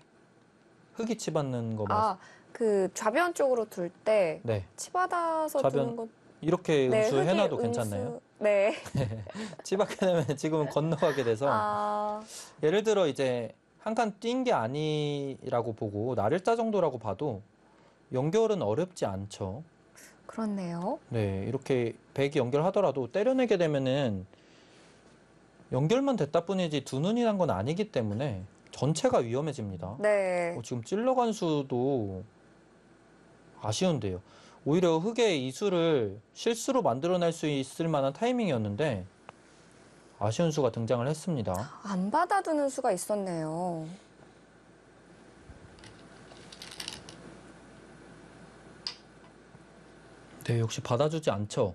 흙이 치받는 거 아, 그 좌변 쪽으로 둘 때 네. 치 받아서 좌변 두는 것. 이렇게 네, 응수해놔도 흙이 괜찮나요? 네. 치받게 되면 지금은 건너가게 돼서 아, 예를 들어 이제 한 칸 뛴 게 아니라고 보고 날일자 정도라고 봐도 연결은 어렵지 않죠. 그렇네요. 네, 이렇게 백이 연결하더라도 때려내게 되면은 연결만 됐다 뿐이지 두 눈이 난 건 아니기 때문에 전체가 위험해집니다. 네. 지금 찔러간 수도 아쉬운데요. 오히려 흙의 이수를 실수로 만들어낼 수 있을 만한 타이밍이었는데 아쉬운 수가 등장을 했습니다. 안 받아두는 수가 있었네요. 네, 역시 받아주지 않죠.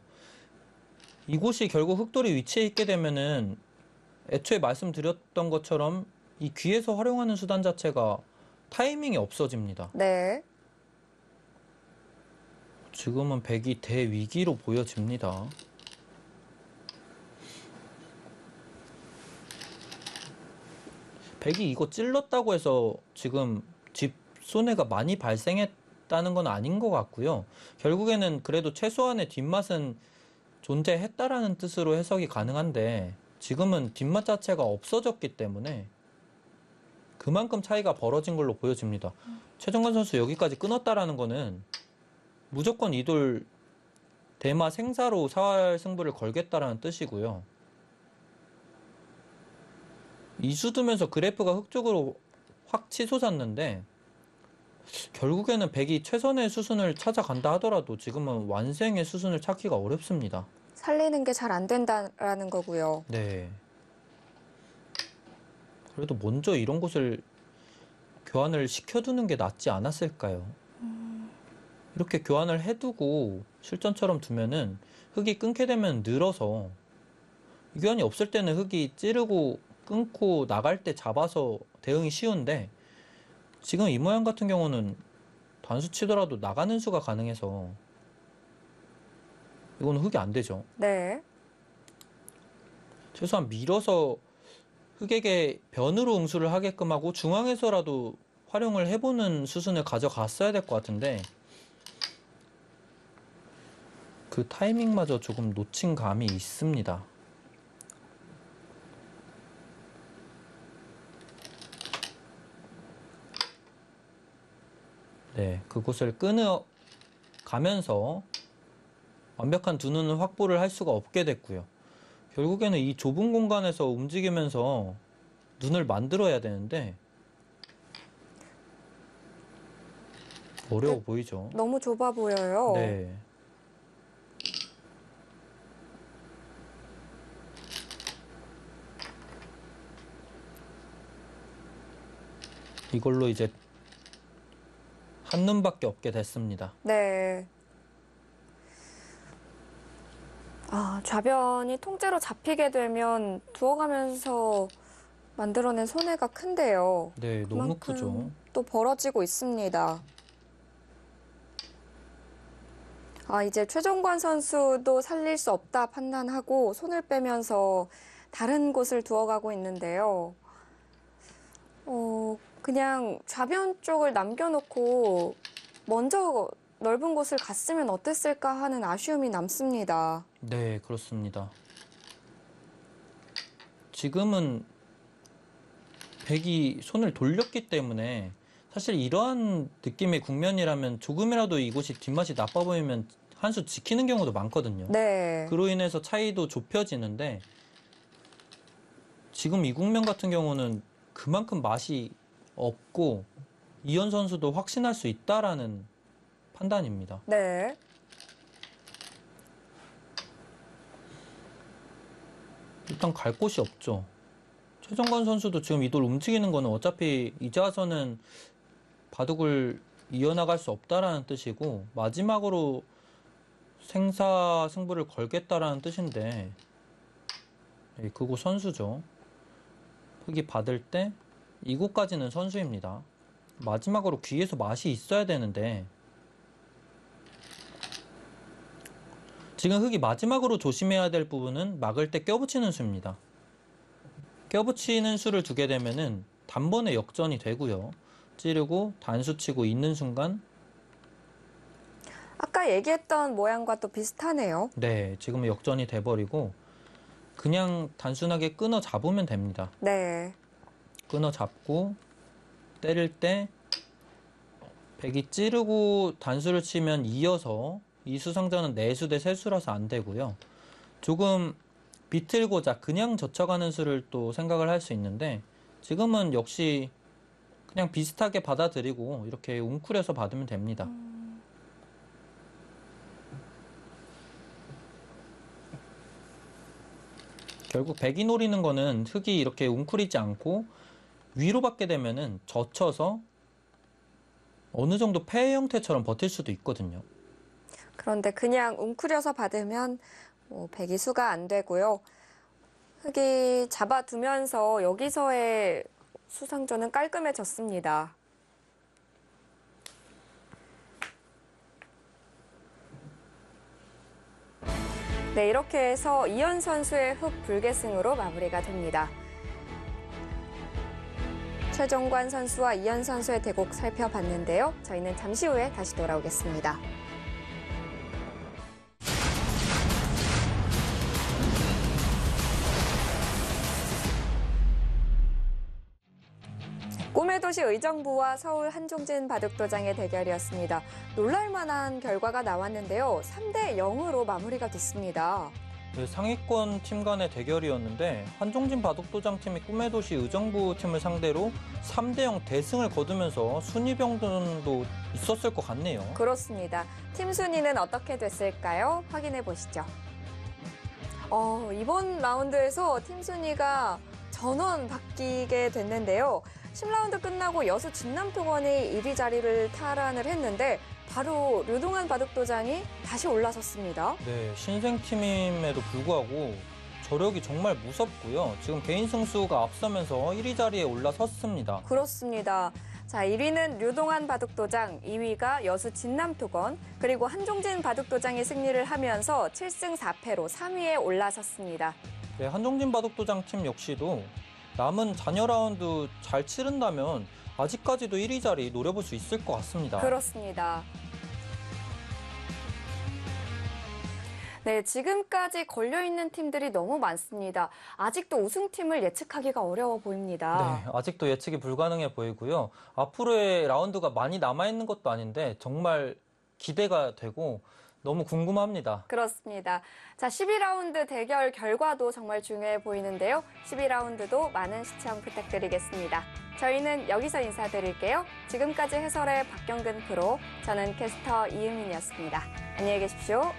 이곳이 결국 흙돌이 위치에 있게 되면은 애초에 말씀드렸던 것처럼 이 귀에서 활용하는 수단 자체가 타이밍이 없어집니다. 네. 지금은 백이 대위기로 보여집니다. 백이 이거 찔렀다고 해서 지금 집 손해가 많이 발생했다는 건 아닌 것 같고요. 결국에는 그래도 최소한의 뒷맛은 존재했다라는 뜻으로 해석이 가능한데 지금은 뒷맛 자체가 없어졌기 때문에 그만큼 차이가 벌어진 걸로 보여집니다. 최정관 선수 여기까지 끊었다라는 거는 무조건 이돌 대마 생사로 사활 승부를 걸겠다라는 뜻이고요. 이수 두면서 그래프가 흙 쪽으로 확 치솟았는데 결국에는 백이 최선의 수순을 찾아간다 하더라도 지금은 완생의 수순을 찾기가 어렵습니다. 살리는 게 잘 안 된다라는 거고요. 네. 그래도 먼저 이런 곳을 교환을 시켜두는 게 낫지 않았을까요? 이렇게 교환을 해두고 실전처럼 두면은 흙이 끊게 되면 늘어서 이 교환이 없을 때는 흙이 찌르고 끊고 나갈 때 잡아서 대응이 쉬운데 지금 이 모양 같은 경우는 단수 치더라도 나가는 수가 가능해서 이거는 흙이 안 되죠. 네. 최소한 밀어서 흙에게 변으로 응수를 하게끔 하고 중앙에서라도 활용을 해보는 수순을 가져갔어야 될 것 같은데 그 타이밍마저 조금 놓친 감이 있습니다. 네, 그곳을 끊어 가면서 완벽한 두 눈을 확보를 할 수가 없게 됐고요. 결국에는 이 좁은 공간에서 움직이면서 눈을 만들어야 되는데 어려워 보이죠? 너무 좁아 보여요. 네. 이걸로 이제 한 눈밖에 없게 됐습니다. 네. 아, 좌변이 통째로 잡히게 되면 두어가면서 만들어낸 손해가 큰데요. 네, 너무 그만큼 크죠. 또 벌어지고 있습니다. 아, 이제 최종관 선수도 살릴 수 없다 판단하고 손을 빼면서 다른 곳을 두어가고 있는데요. 그냥 좌변 쪽을 남겨놓고 먼저 넓은 곳을 갔으면 어땠을까 하는 아쉬움이 남습니다. 네, 그렇습니다. 지금은 백이 손을 돌렸기 때문에 사실 이러한 느낌의 국면이라면 조금이라도 이곳이 뒷맛이 나빠 보이면 한 수 지키는 경우도 많거든요. 네. 그로 인해서 차이도 좁혀지는데 지금 이 국면 같은 경우는 그만큼 맛이 없고 이현 선수도 확신할 수 있다라는 판단입니다. 네. 일단 갈 곳이 없죠. 최정관 선수도 지금 이돌 움직이는 거는 어차피 이제 와서는 바둑을 이어나갈 수 없다라는 뜻이고 마지막으로 생사 승부를 걸겠다라는 뜻인데 그곳 선수죠. 흑이 받을 때 이곳까지는 선수입니다. 마지막으로 귀에서 맛이 있어야 되는데 지금 흑이 마지막으로 조심해야 될 부분은 막을 때 껴붙이는 수입니다. 껴붙이는 수를 두게 되면은 단번에 역전이 되고요. 찌르고 단수 치고 있는 순간 아까 얘기했던 모양과 또 비슷하네요. 네, 지금은 역전이 돼버리고 그냥 단순하게 끊어 잡으면 됩니다. 네. 끊어 잡고 때릴 때 백이 찌르고 단수를 치면 이어서 이 수상자는 내수 대 세수라서 안 되고요. 조금 비틀고자 그냥 젖혀가는 수를 또 생각을 할 수 있는데 지금은 역시 그냥 비슷하게 받아들이고 이렇게 웅크려서 받으면 됩니다. 결국 백이 노리는 거는 흑이 이렇게 웅크리지 않고 위로 받게 되면은 젖혀서 어느 정도 패 형태처럼 버틸 수도 있거든요. 그런데 그냥 웅크려서 받으면 백이 수가 안 되고요. 흑이 잡아두면서 여기서의 수상전은 깔끔해졌습니다. 네, 이렇게 해서 이현 선수의 흑 불계승으로 마무리가 됩니다. 최정관 선수와 이현 선수의 대국 살펴봤는데요. 저희는 잠시 후에 다시 돌아오겠습니다. 꿈의 도시 의정부와 서울 한종진 바둑도장의 대결이었습니다. 놀랄만한 결과가 나왔는데요. 3대 0으로 마무리가 됐습니다. 네, 상위권 팀 간의 대결이었는데 한종진 바둑도장 팀이 꿈의 도시 의정부 팀을 상대로 3대 0 대승을 거두면서 순위 변동도 있었을 것 같네요. 그렇습니다. 팀 순위는 어떻게 됐을까요? 확인해 보시죠. 이번 라운드에서 팀 순위가 전원 바뀌게 됐는데요. 10라운드 끝나고 여수 진남특원이 1위 자리를 탈환을 했는데 바로 류동환 바둑도장이 다시 올라섰습니다. 네, 신생팀임에도 불구하고 저력이 정말 무섭고요. 지금 개인 승수가 앞서면서 1위 자리에 올라섰습니다. 그렇습니다. 자, 1위는 류동환 바둑도장, 2위가 여수 진남특원, 그리고 한종진 바둑도장이 승리를 하면서 7승 4패로 3위에 올라섰습니다. 네, 한종진 바둑도장 팀 역시도 남은 잔여 라운드 잘 치른다면 아직까지도 1위 자리 노려볼 수 있을 것 같습니다. 그렇습니다. 네, 지금까지 걸려있는 팀들이 너무 많습니다. 아직도 우승팀을 예측하기가 어려워 보입니다. 네, 아직도 예측이 불가능해 보이고요. 앞으로의 라운드가 많이 남아있는 것도 아닌데 정말 기대가 되고 너무 궁금합니다. 그렇습니다. 자, 12라운드 대결 결과도 정말 중요해 보이는데요. 12라운드도 많은 시청 부탁드리겠습니다. 저희는 여기서 인사드릴게요. 지금까지 해설의 박경근 프로, 저는 캐스터 이은민이었습니다. 안녕히 계십시오.